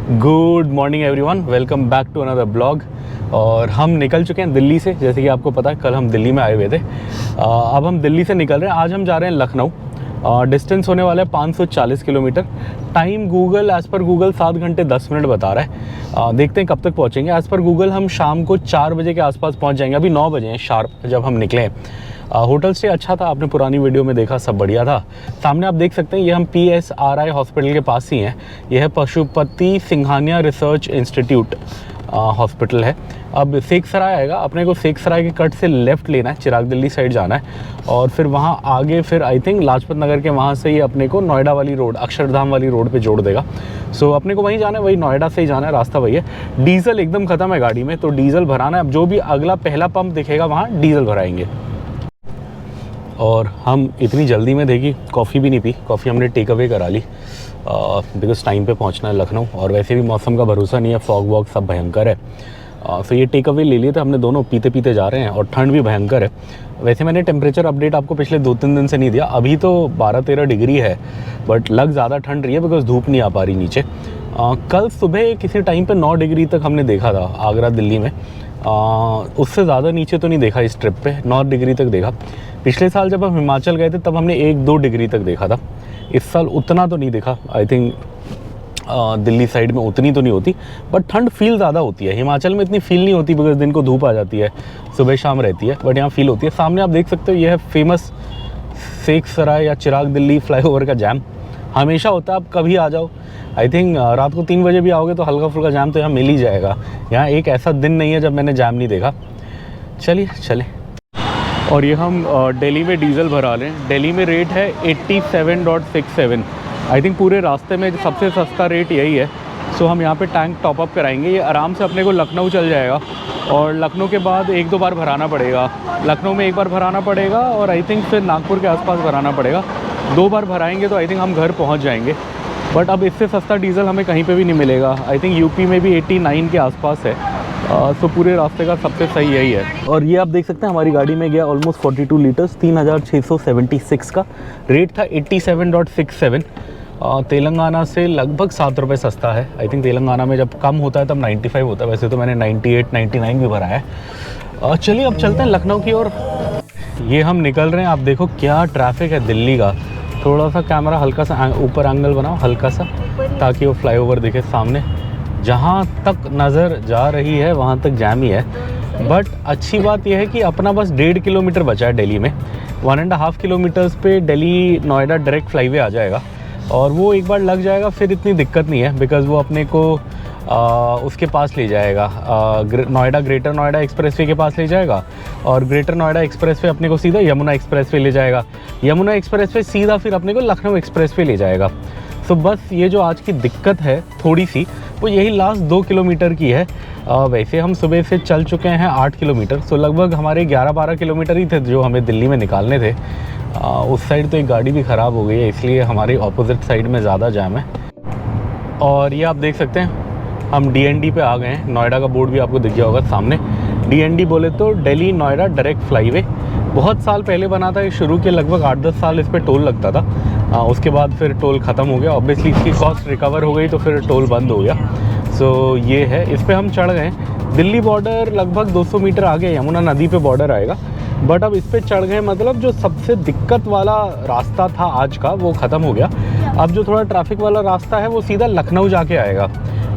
Good morning everyone, welcome back to another blog. और हम निकल चुके हैं दिल्ली से। जैसे कि आपको पता है कल हम दिल्ली में आए हुए थे। अब हम दिल्ली से निकल रहे हैं। आज हम जा रहे हैं लखनऊ। डिस्टेंस होने वाला है 540 kilometre. Time Google as per Google 7 घंटे 10 मिनट बता रहा है। देखते हैं कब तक पहुँचेंगे। एज़ पर गूगल हम शाम को 4 बजे के आसपास पहुँच जाएंगे। अभी 9 बजे हैं शार्प जब हम निकले हैं। होटल स्टे अच्छा था, आपने पुरानी वीडियो में देखा, सब बढ़िया था। सामने आप देख सकते हैं ये हम PSRI हॉस्पिटल के पास ही हैं। यह है Pashupati Singhania research institute hospital है। अब सेक्सराय आएगा, अपने को सेक्सराय के कट से लेफ़्ट लेना है, चिराग दिल्ली साइड जाना है और फिर वहाँ आगे फिर आई थिंक लाजपत नगर के वहाँ से ही अपने को नोएडा वाली रोड, अक्षरधाम वाली रोड पे जोड़ देगा। सो अपने को वहीं जाना है, वही नोएडा से ही जाना है, रास्ता वही है। डीजल एकदम ख़त्म है गाड़ी में, तो डीजल भराना है। अब जो भी अगला पहला पंप दिखेगा वहाँ डीजल भराएंगे। और हम इतनी जल्दी में देखी कॉफ़ी भी नहीं पी, कॉफ़ी हमने टेक अवे करा ली बिकॉज़ टाइम पे पहुंचना है लखनऊ और वैसे भी मौसम का भरोसा नहीं है, फॉग वॉग सब भयंकर है। तो ये टेक अवे ले लिए थे हमने दोनों, पीते पीते जा रहे हैं और ठंड भी भयंकर है। वैसे मैंने टेम्परेचर अपडेट आपको पिछले 2-3 दिन से नहीं दिया, अभी तो 12-13 डिग्री है, बट लग ज़्यादा ठंड रही है बिकॉज़ धूप नहीं आ पा रही नीचे। कल सुबह किसी टाइम पे 9 डिग्री तक हमने देखा था आगरा दिल्ली में। उससे ज़्यादा नीचे तो नहीं देखा इस ट्रिप पे, 9 डिग्री तक देखा। पिछले साल जब हम हिमाचल गए थे तब हमने 1-2 डिग्री तक देखा था। इस साल उतना तो नहीं देखा। आई थिंक दिल्ली साइड में उतनी तो नहीं होती, बट ठंड फील ज़्यादा होती है। हिमाचल में इतनी फील नहीं होती बिकॉज दिन को धूप आ जाती है, सुबह शाम रहती है, बट यहाँ फील होती है। सामने आप देख सकते हो ये है फेमस सेक्सराय या चिराग दिल्ली फ्लाईओवर का जैम। हमेशा होता है, आप कभी आ जाओ। आई थिंक रात को 3 बजे भी आओगे तो हल्का फुल्का जाम तो यहाँ मिल ही जाएगा। यहाँ एक ऐसा दिन नहीं है जब मैंने जाम नहीं देखा। चलिए चले। और ये हम दिल्ली में डीजल भरा लें। दिल्ली में रेट है 87.67। आई थिंक पूरे रास्ते में सबसे सस्ता रेट यही है। सो हम यहाँ पे टैंक टॉपअप कराएंगे। ये आराम से अपने को लखनऊ चल जाएगा और लखनऊ के बाद 1-2 बार भराना पड़ेगा। लखनऊ में 1 बार भराना पड़ेगा और आई थिंक फिर नागपुर के आसपास भराना पड़ेगा। 2 बार भराएंगे तो आई थिंक हम घर पहुँच जाएंगे। बट अब इससे सस्ता डीजल हमें कहीं पे भी नहीं मिलेगा। आई थिंक यूपी में भी 89 के आसपास है। तो पूरे रास्ते का सबसे सही यही है। और ये आप देख सकते हैं हमारी गाड़ी में गया ऑलमोस्ट 42 लीटर्स, 3676 का। रेट था 87.67। तेलंगाना से लगभग 7 रुपये सस्ता है। आई थिंक तेलंगाना में जब कम होता है तब 95 होता है। वैसे तो मैंने 98-99 भी भरा है। चलिए अब चलते हैं लखनऊ की ओर। ये हम निकल रहे हैं। आप देखो क्या ट्रैफिक है दिल्ली का। थोड़ा सा कैमरा हल्का सा ऊपर एंगल बनाओ, हल्का सा, ताकि वो फ्लाईओवर दिखे सामने। जहाँ तक नज़र जा रही है वहाँ तक जाम ही है। बट अच्छी बात यह है कि अपना बस 1.5 किलोमीटर बचा है दिल्ली में। 1.5 किलोमीटर्स पे दिल्ली नोएडा डायरेक्ट फ्लाईवे आ जाएगा और वो एक बार लग जाएगा फिर इतनी दिक्कत नहीं है बिकॉज़ वो अपने को उसके पास ले जाएगा, नोएडा ग्रेटर नोएडा एक्सप्रेसवे के पास ले जाएगा और ग्रेटर नोएडा एक्सप्रेसवे अपने को सीधा यमुना एक्सप्रेसवे ले जाएगा। यमुना एक्सप्रेसवे सीधा फिर अपने को लखनऊ एक्सप्रेसवे ले जाएगा। तो बस ये जो आज की दिक्कत है थोड़ी सी, वो यही लास्ट 2 किलोमीटर की है। वैसे हम सुबह से चल चुके हैं 8 किलोमीटर, तो लगभग हमारे 11-12 किलोमीटर ही थे जो हमें दिल्ली में निकालने थे। उस साइड तो एक गाड़ी भी ख़राब हो गई है, इसलिए हमारी ऑपोजिट साइड में ज़्यादा जाम है। और ये आप देख सकते हैं हम DND पे आ गए हैं। नोएडा का बोर्ड भी आपको दिख गया होगा सामने। DND बोले तो दिल्ली नोएडा डायरेक्ट फ्लाईवे। बहुत साल पहले बना था, शुरू के लगभग 8-10 साल इस पर टोल लगता था। उसके बाद फिर टोल ख़त्म हो गया। ऑब्वियसली इसकी कॉस्ट रिकवर हो गई तो फिर टोल बंद हो गया। सो ये है, इस पर हम चढ़ गए। दिल्ली बॉर्डर लगभग 200 मीटर आगे यमुना नदी पे बॉर्डर आएगा। बट अब इस पर चढ़ गए, मतलब जो सबसे दिक्कत वाला रास्ता था आज का वो ख़त्म हो गया। अब जो थोड़ा ट्रैफिक वाला रास्ता है वो सीधा लखनऊ जाके आएगा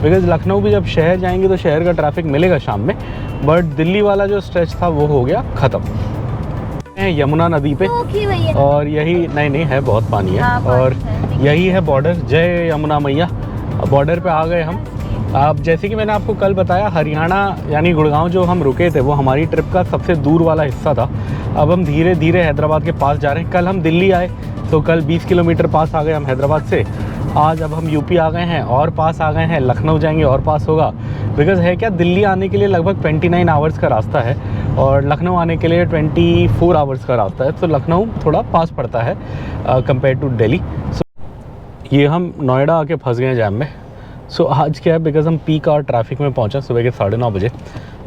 बिकॉज़ लखनऊ भी जब शहर जाएंगे तो शहर का ट्रैफिक मिलेगा शाम में। बट दिल्ली वाला जो स्ट्रेच था वो हो गया ख़त्म। यमुना नदी पे और यही नहीं है, बहुत पानी है और यही है बॉर्डर। जय यमुना मैया। बॉर्डर पे आ गए हम। अब जैसे कि मैंने आपको कल बताया, हरियाणा यानी गुड़गांव जो हम रुके थे वो हमारी ट्रिप का सबसे दूर वाला हिस्सा था। अब हम धीरे धीरे हैदराबाद के पास जा रहे हैं। कल हम दिल्ली आए तो कल 20 किलोमीटर पास आ गए हम हैदराबाद से। आज अब हम यूपी आ गए हैं और पास आ गए हैं, लखनऊ जाएंगे और पास होगा। बिकॉज़ है क्या, दिल्ली आने के लिए लगभग 29 आवर्स का रास्ता है और लखनऊ आने के लिए 24 आवर्स का रास्ता है। तो लखनऊ थोड़ा पास पड़ता है कंपेयर टू दिल्ली। सो ये हम नोएडा आके फंस गए जैम में। सो आज क्या है, बिकॉज़ हम पीक आवर ट्रैफिक में पहुंचा सुबह के 9:30 बजे।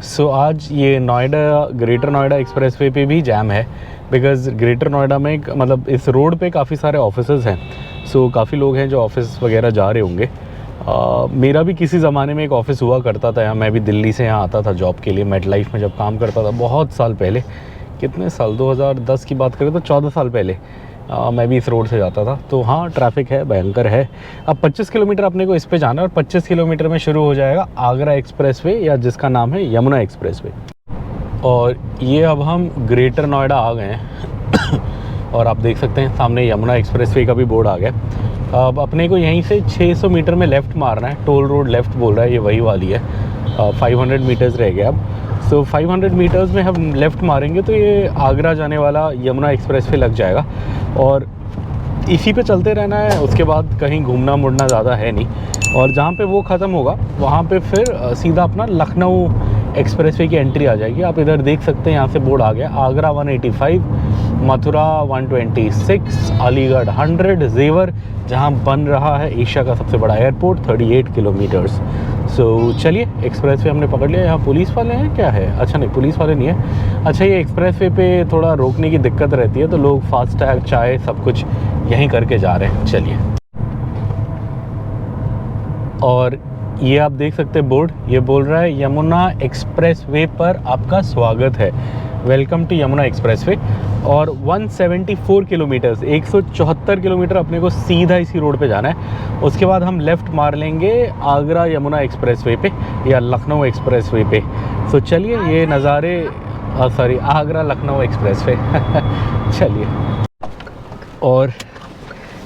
सो आज ये नोएडा ग्रेटर नोएडा एक्सप्रेसवे पे भी जैम है बिकॉज़ ग्रेटर नोएडा में मतलब इस रोड पे काफ़ी सारे ऑफिसेज़ हैं। सो काफ़ी लोग हैं जो ऑफिस वगैरह जा रहे होंगे। मेरा भी किसी ज़माने में एक ऑफ़िस हुआ करता था यहाँ, मैं भी दिल्ली से यहाँ आता था जॉब के लिए, मेट लाइफ में जब काम करता था बहुत साल पहले। कितने साल, 2010 की बात करें तो 14 साल पहले मैं भी इस रोड से जाता था। तो हाँ, ट्रैफिक है, भयंकर है। अब 25 किलोमीटर अपने को इस पे जाना है और 25 किलोमीटर में शुरू हो जाएगा आगरा एक्सप्रेसवे, या जिसका नाम है यमुना एक्सप्रेसवे। और ये अब हम ग्रेटर नोएडा आ गए हैं और आप देख सकते हैं सामने यमुना एक्सप्रेसवे का भी बोर्ड आ गया। अब अपने को यहीं से 600 मीटर में लेफ़्ट मारना है, टोल रोड लेफ़्ट बोल रहा है, ये वही वाली है। 500 मीटर्स रह गया अब। सो 500 मीटर्स में हम लेफ़्ट मारेंगे तो ये आगरा जाने वाला यमुना एक्सप्रेसवे लग जाएगा और इसी पे चलते रहना है। उसके बाद कहीं घूमना मुड़ना ज़्यादा है नहीं, और जहाँ पे वो ख़त्म होगा वहाँ पे फिर सीधा अपना लखनऊ एक्सप्रेसवे की एंट्री आ जाएगी। आप इधर देख सकते हैं, यहाँ से बोर्ड आ गया, आगरा 185, मथुरा 126, अलीगढ़ 100, जेवर जहाँ बन रहा है एशिया का सबसे बड़ा एयरपोर्ट 38 किलोमीटर्स। सो चलिए, एक्सप्रेसवे हमने पकड़ लिया। यहाँ पुलिस वाले हैं क्या है? अच्छा नहीं, पुलिस वाले नहीं है। अच्छा, ये एक्सप्रेसवे पे थोड़ा रोकने की दिक्कत रहती है तो लोग फास्टैग, चाय सब कुछ यहीं करके जा रहे हैं। चलिए, और ये आप देख सकते हैं बोर्ड, ये बोल रहा है यमुना एक्सप्रेसवे पर आपका स्वागत है, वेलकम टू यमुना एक्सप्रेसवे। और 174 किलोमीटर्स, 174 किलोमीटर अपने को सीधा इसी रोड पे जाना है। उसके बाद हम लेफ़्ट मार लेंगे आगरा यमुना एक्सप्रेसवे पे या लखनऊ एक्सप्रेसवे पे। तो चलिए, ये नज़ारे, सॉरी, आगरा लखनऊ एक्सप्रेसवे चलिए। और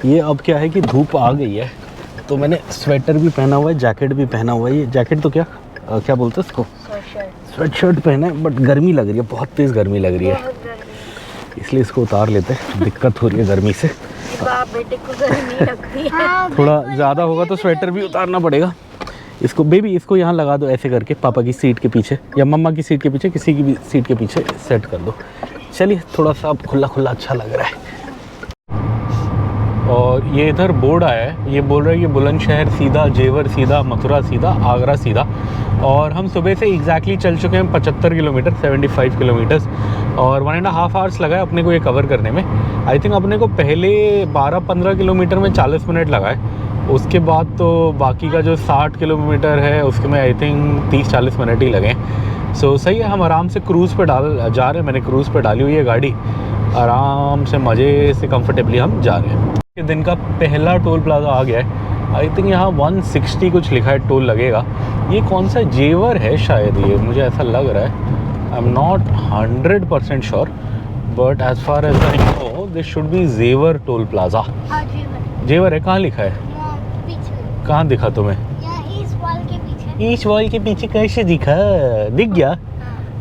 ये अब क्या है कि धूप आ गई है तो मैंने स्वेटर भी पहना हुआ है, जैकेट भी पहना हुआ है। ये जैकेट तो क्या बोलते हैं इसको, स्वेट शर्ट पहना है, बट गर्मी लग रही है, बहुत तेज़ गर्मी लग रही है, इसलिए इसको उतार लेते हैं। दिक्कत हो रही है गर्मी से, बेटे को गर्मी लग रही है। थोड़ा ज़्यादा होगा तो स्वेटर भी उतारना पड़ेगा। इसको बेबी, इसको यहाँ लगा दो ऐसे करके, पापा की सीट के पीछे या मम्मा की सीट के पीछे, किसी की भी सीट के पीछे सेट कर दो। चलिए, थोड़ा सा अब खुला खुला अच्छा लग रहा है। और ये इधर बोर्ड आया है, ये बोल रहा है कि बुलंदशहर सीधा, जेवर सीधा, मथुरा सीधा, आगरा सीधा। और हम सुबह से एग्जैक्टली चल चुके हैं 75 किलोमीटर, 75 किलोमीटर्स, और 1.5 आवर्स लगा है अपने को ये कवर करने में। आई थिंक अपने को पहले 12-15 किलोमीटर में 40 मिनट लगा है, उसके बाद तो बाकी का जो 60 किलोमीटर है उसके में आई थिंक 30-40 मिनट ही लगे। सो सही है, हम आराम से क्रूज़ पे जा रहे हैं। मैंने क्रूज़ पे डाली हुई है गाड़ी, आराम से मज़े से कंफर्टेबली हम जा रहे हैं। दिन का पहला टोल प्लाजा आ गया है। आई थिंक यहाँ 160 कुछ लिखा है टोल लगेगा। ये कौन सा, जेवर है शायद, ये मुझे ऐसा लग रहा है। I am not 100% sure, but as far as I know this should be Jewar toll plaza. Jewar है, कहाँ लिखा है, कहाँ दिखा तुम्हें? ईस्ट वॉल के पीछे कैसे दिख गया?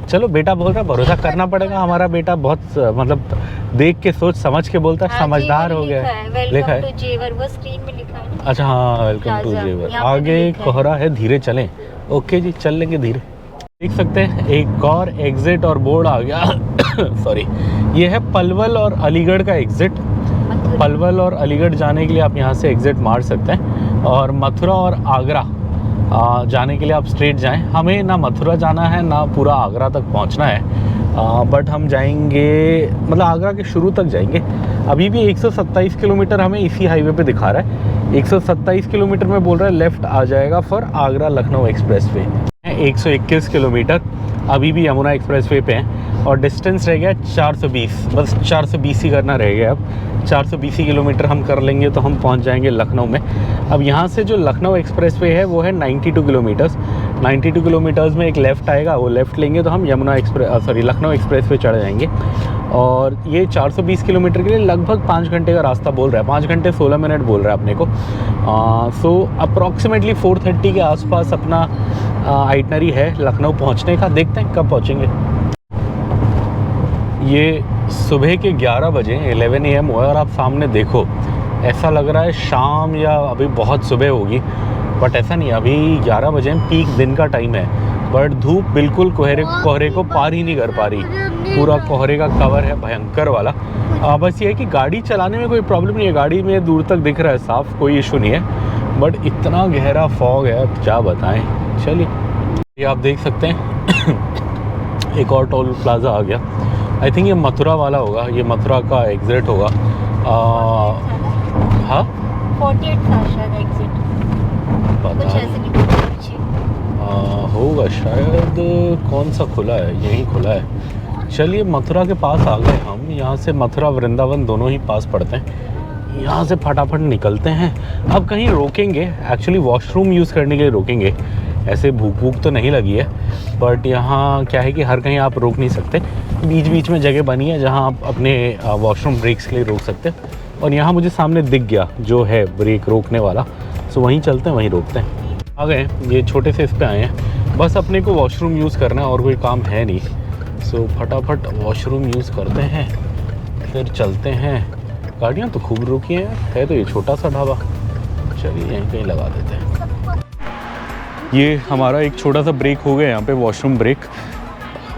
चलो, बेटा बोल रहा, भरोसा करना पड़ेगा। हमारा बेटा बहुत मतलब देख के सोच समझ के बोलता है, समझदार हो गया है। लिखा है जेवर, वो स्क्रीन में लिखा है। अच्छा हाँ, वेलकम टू जेवर। आगे कोहरा है, धीरे चलें। ओके जी, चल लेंगे धीरे। देख सकते हैं एक और एग्जिट और बोर्ड आ गया सॉरी, ये है पलवल और अलीगढ़ का एग्जिट। पलवल और अलीगढ़ जाने के लिए आप यहाँ से एग्जिट मार सकते हैं, और मथुरा और आगरा जाने के लिए आप स्ट्रेट जाएं। हमें ना मथुरा जाना है ना पूरा आगरा तक पहुंचना है, बट हम जाएंगे, मतलब आगरा के शुरू तक जाएंगे। अभी भी 127 किलोमीटर हमें इसी हाईवे पे दिखा रहा है। 127 किलोमीटर में बोल रहा है लेफ़्ट आ जाएगा for Agra Lucknow expressway. 121 kilometre अभी भी यमुना एक्सप्रेसवे पे हैं, और डिस्टेंस रह गया 420, बस 420 ही करना रह गया। अब 420 किलोमीटर हम कर लेंगे तो हम पहुंच जाएंगे लखनऊ में। अब यहाँ से जो लखनऊ एक्सप्रेसवे है वो है 92 किलोमीटर्स। 92 किलोमीटर्स में एक लेफ़्ट आएगा, वो लेफ़्ट लेंगे तो हम लखनऊ एक्सप्रेसवे चढ़ जाएंगे। और ये 420 किलोमीटर के लिए लगभग 5 घंटे का रास्ता बोल रहा है, 5 घंटे 16 मिनट बोल रहा है अपने को। सो अप्रॉक्सीमेटली 4:30 के आसपास अपना आइटनरी है लखनऊ पहुंचने का। देखते हैं कब पहुंचेंगे। ये सुबह के 11 बजे 11 AM हुआ, और आप सामने देखो, ऐसा लग रहा है शाम या अभी बहुत सुबह होगी, बट ऐसा नहीं। अभी 11 बजे, पीक दिन का टाइम है, बट धूप बिल्कुल कोहरे को पार ही नहीं कर पा रही। पूरा कोहरे का कवर है भयंकर वाला। बस ये है कि गाड़ी चलाने में कोई प्रॉब्लम नहीं है, गाड़ी में दूर तक दिख रहा है साफ, कोई इशू नहीं है, बट इतना गहरा फॉग है क्या बताएं। चलिए, ये आप देख सकते हैं एक और टोल प्लाजा आ गया। आई थिंक ये मथुरा वाला होगा, ये मथुरा का एग्जिट होगा। हाँ, 48 था शायद एग्जिट। कुछ पता ऐसे निकल रहा है पीछे। होगा शायद। कौन सा खुला है? यही खुला है। चलिए मथुरा के पास आ गए हम। यहाँ से मथुरा वृंदावन दोनों ही पास पड़ते हैं। यहाँ से फटाफट निकलते हैं। अब कहीं रोकेंगे, एक्चुअली वॉशरूम यूज़ करने के लिए रोकेंगे। ऐसे भूख भूख तो नहीं लगी है, बट यहाँ क्या है कि हर कहीं आप रोक नहीं सकते। बीच बीच में जगह बनी है जहाँ आप अपने वॉशरूम ब्रेक्स के लिए रोक सकते हैं। और यहाँ मुझे सामने दिख गया जो है ब्रेक रोकने वाला, सो वहीं चलते हैं, वहीं रोकते हैं। आ गए, ये छोटे से इस पे आए हैं। बस अपने को वॉशरूम यूज़ करना है और कोई काम है नहीं। सो फटाफट वॉशरूम यूज़ करते हैं, फिर चलते हैं। गाड़ियाँ तो खूब रुकी हैं, है तो ये छोटा सा ढाबा। चलिए यहीं कहीं लगा देते हैं। ये हमारा एक छोटा सा ब्रेक हो गया यहाँ पे, वॉशरूम ब्रेक।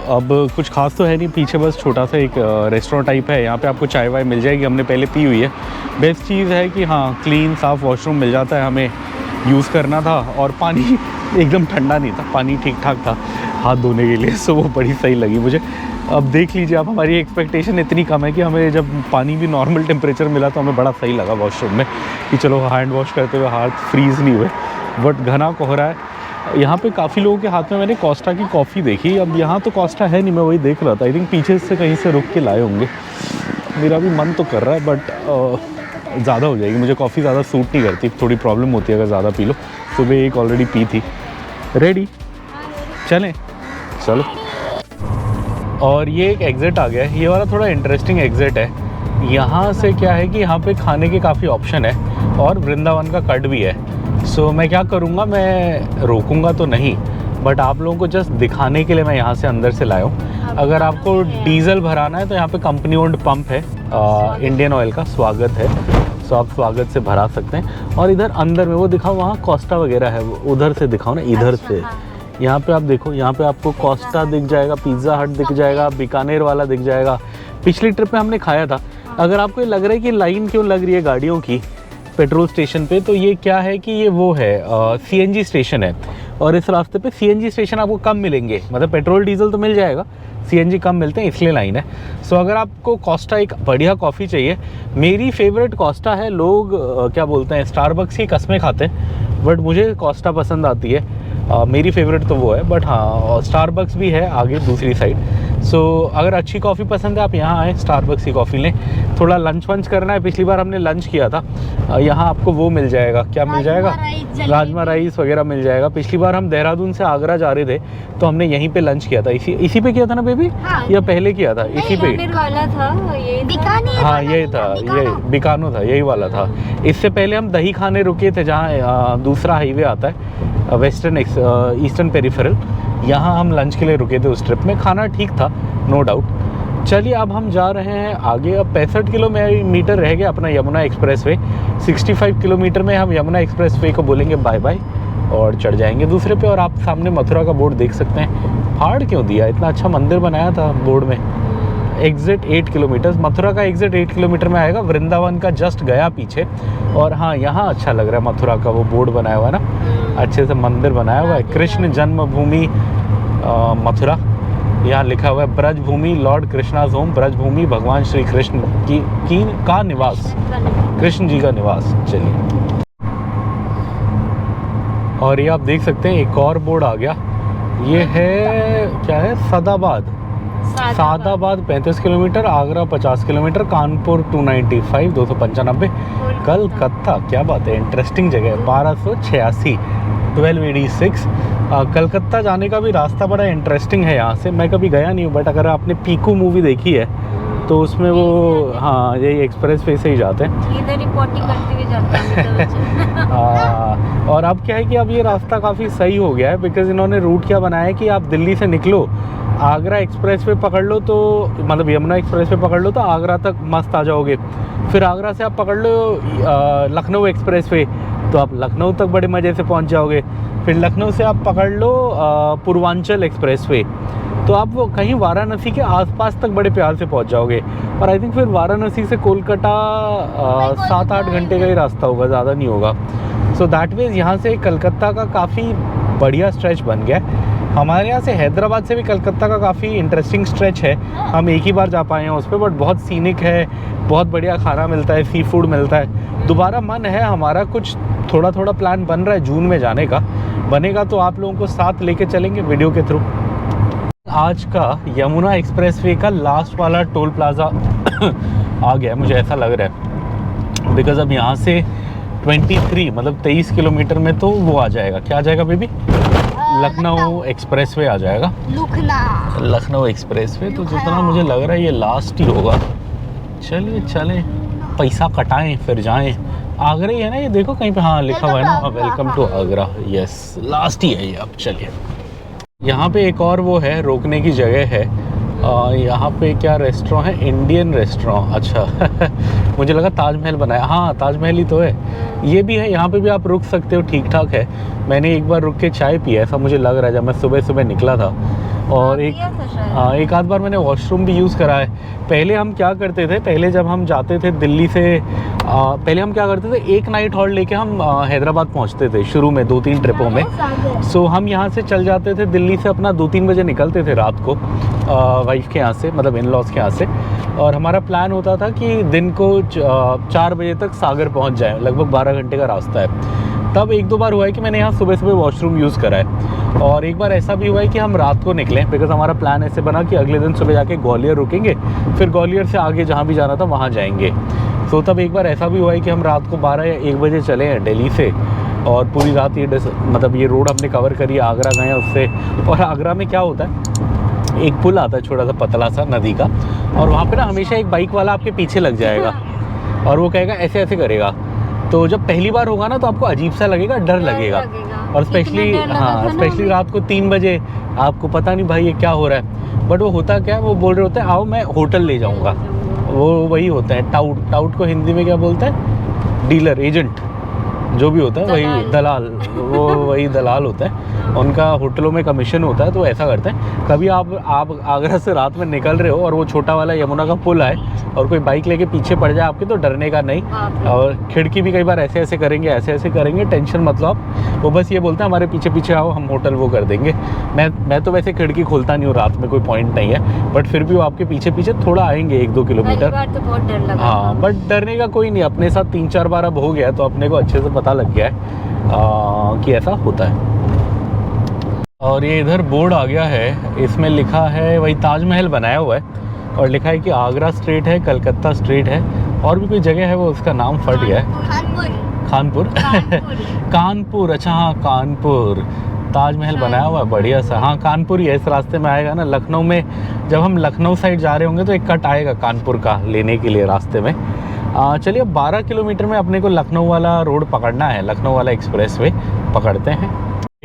अब कुछ खास तो है नहीं, पीछे बस छोटा सा एक रेस्टोरेंट टाइप है। यहाँ पे आपको चाय वाय मिल जाएगी, हमने पहले पी हुई है। बेस्ट चीज़ है कि हाँ, क्लीन साफ़ वॉशरूम मिल जाता है। हमें यूज़ करना था और पानी एकदम ठंडा नहीं था, पानी ठीक ठाक था हाथ धोने के लिए, सो वो बड़ी सही लगी मुझे। अब देख लीजिए आप, हमारी एक्सपेक्टेशन इतनी कम है कि हमें जब पानी भी नॉर्मल टेम्परेचर मिला तो हमें बड़ा सही लगा वॉशरूम में, कि चलो हैंड वॉश करते हुए हाथ फ्रीज़ नहीं हुए। बट घना कोहरा है यहाँ पे। काफ़ी लोगों के हाथ में मैंने कोस्टा की कॉफ़ी देखी। अब यहाँ तो कोस्टा है नहीं, मैं वही देख रहा था। आई थिंक पीछे से कहीं से रुक के लाए होंगे। मेरा भी मन तो कर रहा है, बट ज़्यादा हो जाएगी। मुझे कॉफ़ी ज़्यादा सूट नहीं करती, थोड़ी प्रॉब्लम होती है अगर ज़्यादा पी लो। सुबह एक ऑलरेडी पी थी। रेडी? चलें, चलो। और ये एक एग्ज़िट आ गया है। ये वाला थोड़ा इंटरेस्टिंग एग्ज़िट है। यहाँ से क्या है कि यहाँ पे खाने के काफ़ी ऑप्शन है और वृंदावन का कट भी है। सो मैं क्या करूँगा, मैं रोकूँगा तो नहीं, बट आप लोगों को जस्ट दिखाने के लिए मैं यहाँ से अंदर से लाया हूँ। अगर आपको डीजल भराना है तो यहाँ पे कंपनी ओन्ड पंप है, इंडियन ऑयल का स्वागत है। सो आप स्वागत से भरा सकते हैं। और इधर अंदर में वो दिखाओ, वहाँ कोस्टा वगैरह है, उधर से दिखाओ ना, इधर से। यहाँ पे आप देखो, यहाँ पे आपको कोस्टा दिख जाएगा, पिज़्ज़ा हट दिख जाएगा, बीकानेर वाला दिख जाएगा। पिछली ट्रिप में हमने खाया था। अगर आपको लग रहा है कि लाइन क्यों लग रही है गाड़ियों की पेट्रोल स्टेशन पे, तो ये क्या है कि ये वो है सीएनजी स्टेशन है। और इस रास्ते पे सीएनजी स्टेशन आपको कम मिलेंगे, मतलब पेट्रोल डीजल तो मिल जाएगा, सीएनजी कम मिलते हैं, इसलिए लाइन है। सो अगर आपको कोस्टा एक बढ़िया कॉफ़ी चाहिए, मेरी फेवरेट कोस्टा है। लोग क्या बोलते हैं, स्टारबक्स की कस्में खाते हैं, बट मुझे कोस्टा पसंद आती है। मेरी फेवरेट तो वो है, बट हाँ स्टारबक्स भी है आगे दूसरी साइड। सो अगर अच्छी कॉफ़ी पसंद है आप यहाँ आएँ, स्टारबक्स की कॉफ़ी लें। थोड़ा लंच वंच करना है, पिछली बार हमने लंच किया था। यहाँ आपको वो मिल जाएगा, क्या मिल जाएगा, राजमा राइस वगैरह मिल जाएगा। पिछली बार हम देहरादून से आगरा जा रहे थे तो हमने यहीं पे लंच किया था। इसी पे किया था ना बेबी? हाँ, या पहले किया था? इसी पे वाला था ये, बीकानेर। हाँ यही था, ये बीकानो था, यही वाला था। इससे पहले हम दही खाने रुके थे जहाँ दूसरा हाईवे आता है, वेस्टर्न ईस्टर्न पेरिफेरल। यहाँ हम लंच के लिए रुके थे उस ट्रिप में। खाना ठीक था, नो डाउट। चलिए अब हम जा रहे हैं आगे। अब 65 किलोमीटर रह गया अपना यमुना एक्सप्रेस वे। 65 किलोमीटर में हम यमुना एक्सप्रेस वे को बोलेंगे बाय बाय और चढ़ जाएंगे दूसरे पे। और आप सामने मथुरा का बोर्ड देख सकते हैं। फाड़ क्यों दिया, इतना अच्छा मंदिर बनाया था बोर्ड में। एग्ज़िट 8 किलोमीटर, मथुरा का एग्ज़िट 8 किलोमीटर में आएगा, वृंदावन का जस्ट गया पीछे। और हाँ यहाँ अच्छा लग रहा है, मथुरा का वो बोर्ड बनाया हुआ है ना, अच्छे से मंदिर बनाया हुआ है। कृष्ण जन्मभूमि मथुरा, यहाँ लिखा हुआ है ब्रज भूमि, लॉर्ड कृष्णाज होम, ब्रज भूमि, भगवान श्री कृष्ण का निवास, कृष्ण जी का निवास। चलिए, और ये आप देख सकते हैं एक और बोर्ड आ गया। ये है क्या है, सादाबाद 35 किलोमीटर, आगरा 50 किलोमीटर, कानपुर 295 295, कलकत्ता, क्या बात है, इंटरेस्टिंग जगह है, 1286 1286। कलकत्ता जाने का भी रास्ता बड़ा इंटरेस्टिंग है यहाँ से। मैं कभी गया नहीं हूँ, बट अगर आपने पीकू मूवी देखी है तो उसमें वो हाँ यही एक्सप्रेस वे से ही जाते हैं, इधर ही पॉटी करते हुए जाते हैं। और अब क्या है कि अब ये रास्ता काफ़ी सही हो गया है, बिकॉज़ इन्होंने रूट क्या बनाया है कि आप दिल्ली से निकलो, आगरा एक्सप्रेस वे पकड़ लो, तो मतलब यमुना एक्सप्रेस वे पकड़ लो तो आगरा तक मस्त आ जाओगे। फिर आगरा से आप पकड़ लो लखनऊ एक्सप्रेस वे, तो आप लखनऊ तक बड़े मज़े से पहुंच जाओगे। फिर लखनऊ से आप पकड़ लो पूर्वांचल एक्सप्रेस वे, तो आप वो कहीं वाराणसी के आसपास तक बड़े प्यार से पहुंच जाओगे। और आई थिंक फिर वाराणसी से कोलकाता 7-8 घंटे का ही रास्ता होगा, ज़्यादा नहीं होगा। सो दैट मीन्स यहाँ से कलकत्ता का काफ़ी बढ़िया स्ट्रेच बन गया। हमारे यहाँ से हैदराबाद से भी कलकत्ता का काफ़ी इंटरेस्टिंग स्ट्रेच है। हम एक ही बार जा पाए हैं उस पर, बट बहुत सीनिक है, बहुत बढ़िया खाना मिलता है, सी फूड मिलता है। दोबारा मन है हमारा, कुछ थोड़ा थोड़ा प्लान बन रहा है जून में जाने का। बनेगा तो आप लोगों को साथ लेके चलेंगे वीडियो के थ्रू। आज का यमुना एक्सप्रेसवे का लास्ट वाला टोल प्लाज़ा आ गया, मुझे ऐसा लग रहा है, बिकॉज़ अब यहाँ से 23 मतलब 23 किलोमीटर में तो वो आ जाएगा, क्या आ जाएगा बेबी? लखनऊ एक्सप्रेसवे आ जाएगा। लखनऊ एक्सप्रेसवे, तो जितना मुझे लग रहा है ये लास्ट ही होगा। चलिए चलें, पैसा कटाएं फिर जाएं। आगरा ही है ना ये, देखो कहीं पे हाँ लिखा हुआ है ना, welcome to Agra. Yes, last ही है ये। अब चलिए, यहाँ पे एक और वो है, रोकने की जगह है। यहाँ पे क्या रेस्टोरेंट है? Indian restaurant. अच्छा मुझे लगा ताजमहल बनाया। हाँ ताजमहल ही तो है। ये भी है, यहाँ पे भी आप रुक सकते हो, ठीक ठाक है। मैंने एक बार रुक के चाय पिया, ऐसा मुझे लग रहा है, जब मैं सुबह सुबह निकला था। और एक आध बार मैंने वॉशरूम भी यूज़ करा है। पहले हम क्या करते थे, पहले जब हम जाते थे दिल्ली से, पहले हम क्या करते थे, एक नाइट हॉल्ट लेके हम हैदराबाद पहुंचते थे शुरू में 2-3 ट्रिपों में। सो हम यहाँ से चल जाते थे दिल्ली से, अपना 2-3 बजे निकलते थे रात को वाइफ के यहाँ से, मतलब इन लॉज के यहाँ से। और हमारा प्लान होता था कि दिन को 4 बजे तक सागर पहुँच जाए, लगभग 12 घंटे का रास्ता है। तब 1-2 बार हुआ है कि मैंने यहाँ सुबह सुबह वॉशरूम यूज़ करा है। और एक बार ऐसा भी हुआ है कि हम रात को निकलें, बिकॉज़ हमारा प्लान ऐसे बना कि अगले दिन सुबह जाके ग्वालियर रुकेंगे, फिर ग्वालियर से आगे जहाँ भी जाना था वहाँ जाएंगे। सो तब एक बार ऐसा भी हुआ है कि हम रात को 12 या 1 बजे चले हैं दिल्ली से, और पूरी रात ये मतलब ये रोड हमने कवर करी, आगरा गए हैं उससे। और आगरा में क्या होता है, एक पुल आता है छोटा सा पतला सा नदी का, और वहाँ पर ना हमेशा एक बाइक वाला आपके पीछे लग जाएगा और वो कहेगा ऐसे ऐसे करेगा। तो जब पहली बार होगा ना तो आपको अजीब सा लगेगा, डर लगेगा। और स्पेशली रात को 3 बजे आपको पता नहीं भाई ये क्या हो रहा है। बट वो होता क्या है, वो बोल रहे होते हैं आओ मैं होटल ले जाऊंगा। वो वही होते हैं टाउट। टाउट को हिंदी में क्या बोलते हैं? डीलर, एजेंट, जो भी होता है वही दलाल। वो वही दलाल होता है, उनका होटलों में कमीशन होता है। तो ऐसा करते हैं, कभी आप आगरा से रात में निकल रहे हो और वो छोटा वाला यमुना का पुल आए और कोई बाइक लेके पीछे पड़ जाए आपके, तो डरने का नहीं। और खिड़की भी कई बार ऐसे ऐसे करेंगे, टेंशन मत लो आप। वो बस ये बोलते हैं हमारे पीछे पीछे आओ, हम होटल वो कर देंगे। मैं तो वैसे खिड़की खोलता नहीं हूँ रात में, कोई पॉइंट नहीं है, बट फिर भी वो आपके पीछे पीछे थोड़ा आएंगे 1-2 किलोमीटर। तो बहुत डर लगा। हाँ, बट डरने का कोई नहीं, अपने साथ 3-4 बार अब हो गया तो अपने को अच्छे से पता लग गया है कि ऐसा होता है। और ये इधर बोर्ड आ गया है, इसमें लिखा है, वही ताजमहल बनाया हुआ है, और लिखा है कि आगरा स्ट्रीट है, कलकत्ता स्ट्रीट है, और भी कोई जगह है, वो उसका नाम फट गया है। कानपुर कानपुर, अच्छा हाँ कानपुर। ताजमहल बनाया हुआ है बढ़िया सा। हाँ कानपुर ही है, इस रास्ते में आएगा ना। लखनऊ में जब हम लखनऊ साइड जा रहे होंगे तो एक कट आएगा कानपुर का लेने के लिए रास्ते में। चलिए, अब 12 किलोमीटर में अपने को लखनऊ वाला रोड पकड़ना है, लखनऊ वाला एक्सप्रेसवे पकड़ते हैं।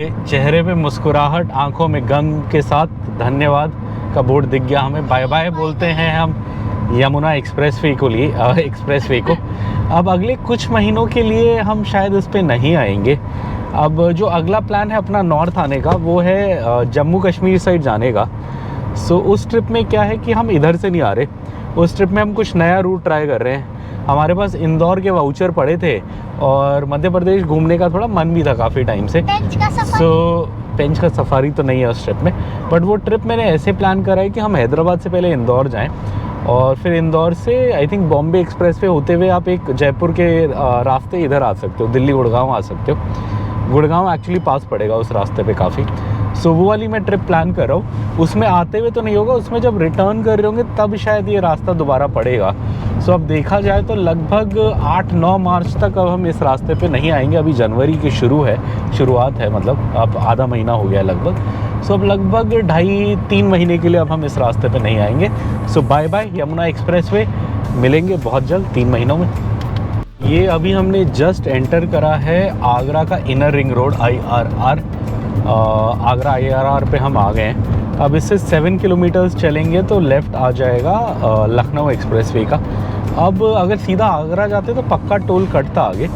ये चेहरे पे मुस्कुराहट, आंखों में गम के साथ धन्यवाद का बोर्ड दिख गया हमें। बाय बाय बोलते हैं हम यमुना एक्सप्रेसवे को। अब अगले कुछ महीनों के लिए हम शायद इस पे नहीं आएंगे। अब जो अगला प्लान है अपना नॉर्थ आने का, वो है जम्मू कश्मीर साइड जाने का। सो उस ट्रिप में क्या है कि हम इधर से नहीं आ रहे, उस ट्रिप में हम कुछ नया रूट ट्राई कर रहे हैं। हमारे पास इंदौर के वाउचर पड़े थे और मध्य प्रदेश घूमने का थोड़ा मन भी था काफ़ी टाइम से। पेंच का सफारी तो नहीं है उस ट्रिप में, बट वो ट्रिप मैंने ऐसे प्लान करा है कि हम हैदराबाद से पहले इंदौर जाएं, और फिर इंदौर से आई थिंक बॉम्बे एक्सप्रेसवे होते हुए आप एक जयपुर के रास्ते इधर आ सकते हो, दिल्ली गुड़गांव आ सकते हो। गुड़गांव एक्चुअली पास पड़ेगा उस रास्ते पे काफ़ी। सो वो वाली मैं ट्रिप प्लान कर रहा हूँ। उसमें आते हुए तो नहीं होगा, उसमें जब रिटर्न कर रहे होंगे तब शायद ये रास्ता दोबारा पड़ेगा। सो अब देखा जाए तो लगभग 8-9 मार्च तक अब हम इस रास्ते पे नहीं आएंगे। अभी जनवरी की शुरुआत है, मतलब अब आधा महीना हो गया लगभग। सो अब लगभग 2.5-3 महीने के लिए अब हम इस रास्ते पे नहीं आएंगे। सो बाय बाय यमुना एक्सप्रेसवे, मिलेंगे बहुत जल्द 3 महीनों में। ये अभी हमने जस्ट एंटर करा है आगरा का inner ring road, IRR। Agra IRR पे हम आ गए हैं। अब इससे 7 किलोमीटर्स चलेंगे तो लेफ़्ट आ जाएगा लखनऊ एक्सप्रेसवे का। अब अगर सीधा आगरा जाते तो पक्का टोल कटता आगे,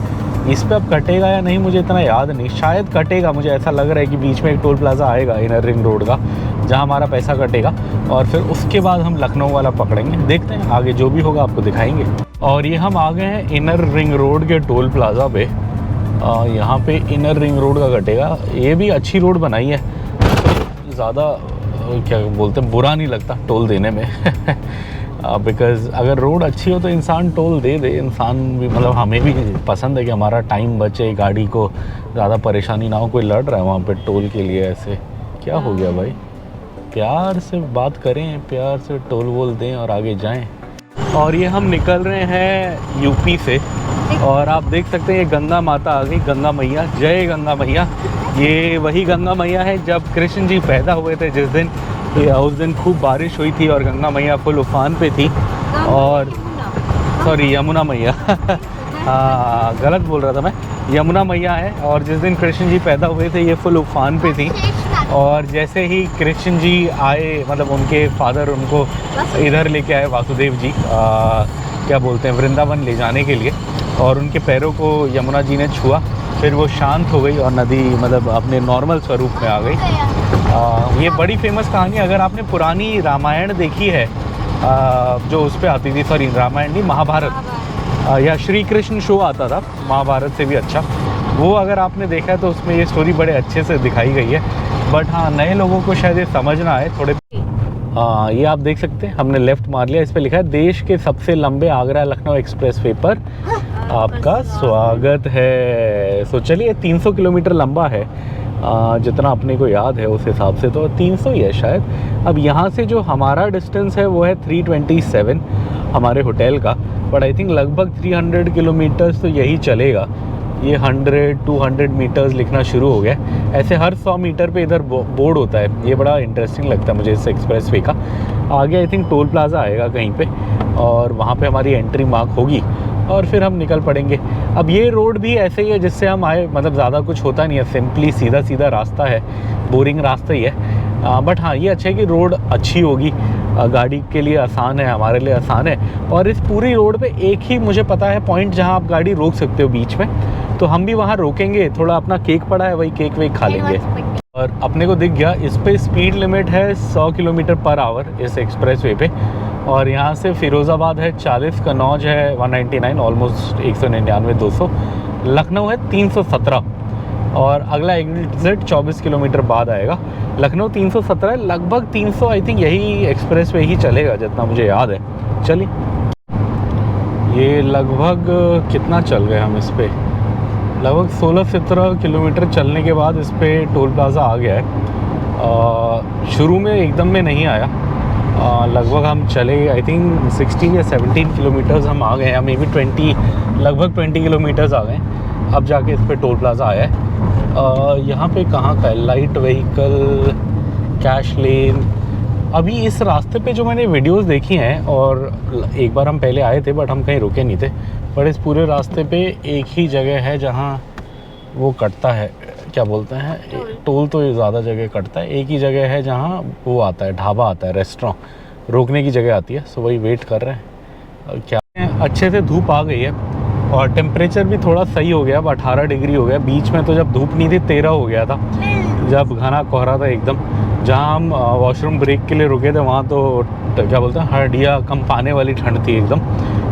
इस पे अब कटेगा या नहीं मुझे इतना याद नहीं, शायद कटेगा। मुझे ऐसा लग रहा है कि बीच में एक टोल प्लाज़ा आएगा इनर रिंग रोड का, जहां हमारा पैसा कटेगा, और फिर उसके बाद हम लखनऊ वाला पकड़ेंगे। देखते हैं आगे जो भी होगा आपको दिखाएंगे। और ये हम आ गए हैं इनर रिंग रोड के टोल प्लाज़ा पे। यहाँ पे इनर रिंग रोड का कटेगा। ये भी अच्छी रोड बनाई है, ज़्यादा क्या बोलते हैं बुरा नहीं लगता टोल देने में बिकॉज़ अगर रोड अच्छी हो तो इंसान टोल दे दे। इंसान भी मतलब हमें भी पसंद है कि हमारा टाइम बचे, गाड़ी को ज़्यादा परेशानी ना हो। कोई लड़ रहा है वहाँ पे टोल के लिए, ऐसे क्या हो गया भाई? प्यार से बात करें, प्यार से टोल वोल दें और आगे जाएं। और ये हम निकल रहे हैं यूपी से और आप देख सकते हैं ये गंगा माता आ गई, गंगा मैया। जय गंगा मैया। ये वही गंगा मैया है जब कृष्ण जी पैदा हुए थे जिस दिन, उस दिन खूब बारिश हुई थी और गंगा मैया फुल उफान पे थी। और सॉरी यमुना मैया हाँ गलत बोल रहा था मैं, यमुना मैया है। और जिस दिन कृष्ण जी पैदा हुए थे ये फुल उफान पे थी। और जैसे ही कृष्ण जी आए, मतलब उनके फादर उनको इधर लेके आए, वासुदेव जी क्या बोलते हैं, वृंदावन ले जाने के लिए, और उनके पैरों को यमुना जी ने छुआ, फिर वो शांत हो गई और नदी मतलब अपने नॉर्मल स्वरूप में आ गई। ये बड़ी फेमस कहानी, अगर आपने पुरानी रामायण देखी है जो उस पर आती थी, सॉरी रामायण नहीं, महाभारत या श्री कृष्ण शो आता था, महाभारत से भी अच्छा, वो अगर आपने देखा है तो उसमें ये स्टोरी बड़े अच्छे से दिखाई गई है। बट हाँ, नए लोगों को शायद ये समझ ना आए थोड़े। ये आप देख सकते हैं हमने लेफ़्ट मार लिया, इस पर लिखा है देश के सबसे लंबे आगरा लखनऊ एक्सप्रेसवे पर आपका स्वागत है। सो चलिए 300 किलोमीटर लंबा है, जितना अपने को याद है उस हिसाब से तो 300 ही है शायद। अब यहाँ से जो हमारा डिस्टेंस है वो है 327 हमारे होटल का, बट आई थिंक लगभग 300 किलोमीटर्स तो यही चलेगा। ये 100-200 मीटर्स लिखना शुरू हो गया। ऐसे हर 100 मीटर पे इधर बोर्ड होता है, ये बड़ा इंटरेस्टिंग लगता है मुझे इस एक्सप्रेसवे का। आगे आई थिंक टोल प्लाज़ा आएगा कहीं पे और वहाँ पे हमारी एंट्री मार्क होगी और फिर हम निकल पड़ेंगे। अब ये रोड भी ऐसे ही है जिससे हम आए, मतलब ज़्यादा कुछ होता नहीं है, सिंपली सीधा सीधा रास्ता है, बोरिंग रास्ता ही है। बट हाँ ये अच्छा है कि रोड अच्छी होगी, गाड़ी के लिए आसान है, हमारे लिए आसान है। और इस पूरी रोड पे एक ही मुझे पता है पॉइंट जहाँ आप गाड़ी रोक सकते हो बीच में, तो हम भी वहाँ रोकेंगे। थोड़ा अपना केक पड़ा है, वही केक वेक खा लेंगे। और अपने को दिख गया इस पे स्पीड लिमिट है 100 किलोमीटर पर आवर इस एक्सप्रेसवे पे। और यहाँ से फिरोज़ाबाद है 40, कन्नौज है 199, ऑलमोस्ट 199-200, लखनऊ है 317 और अगला एग्जिट 24 किलोमीटर बाद आएगा। लखनऊ 317 है, लगभग 300 आई थिंक यही एक्सप्रेसवे ही चलेगा जितना मुझे याद है। चलिए ये लगभग कितना चल गए हम इस पर, लगभग 16-17 किलोमीटर चलने के बाद इस पर टोल प्लाज़ा आ गया है। शुरू में एकदम में नहीं आया, लगभग हम चले आई थिंक 16 या 17 किलोमीटर्स हम आ गए हैं, मे बी 20, लगभग 20 किलोमीटर्स आ गए अब जाके इस पर टोल प्लाज़ा आया है। यहाँ पे कहाँ का है, लाइट व्हीकल, कैश लेन। अभी इस रास्ते पे जो मैंने वीडियोस देखी हैं, और एक बार हम पहले आए थे बट हम कहीं रुके नहीं थे, पर इस पूरे रास्ते पे एक ही जगह है जहाँ वो कटता है, क्या बोलते हैं, टोल तो ज़्यादा जगह कटता है, एक ही जगह है जहाँ वो आता है, ढाबा आता है, रेस्टोरेंट, रोकने की जगह आती है। सो वही वेट कर रहे हैं। क्या अच्छे से धूप आ गई है और टेम्परेचर भी थोड़ा सही हो गया, अब 18 डिग्री हो गया। बीच में तो जब धूप नहीं थी 13 हो गया था, जब घना कोहरा था एकदम। जहाँ हम वॉशरूम ब्रेक के लिए रुके थे वहाँ तो क्या बोलते हैं, हड्डियाँ कंपाने वाली ठंड थी एकदम।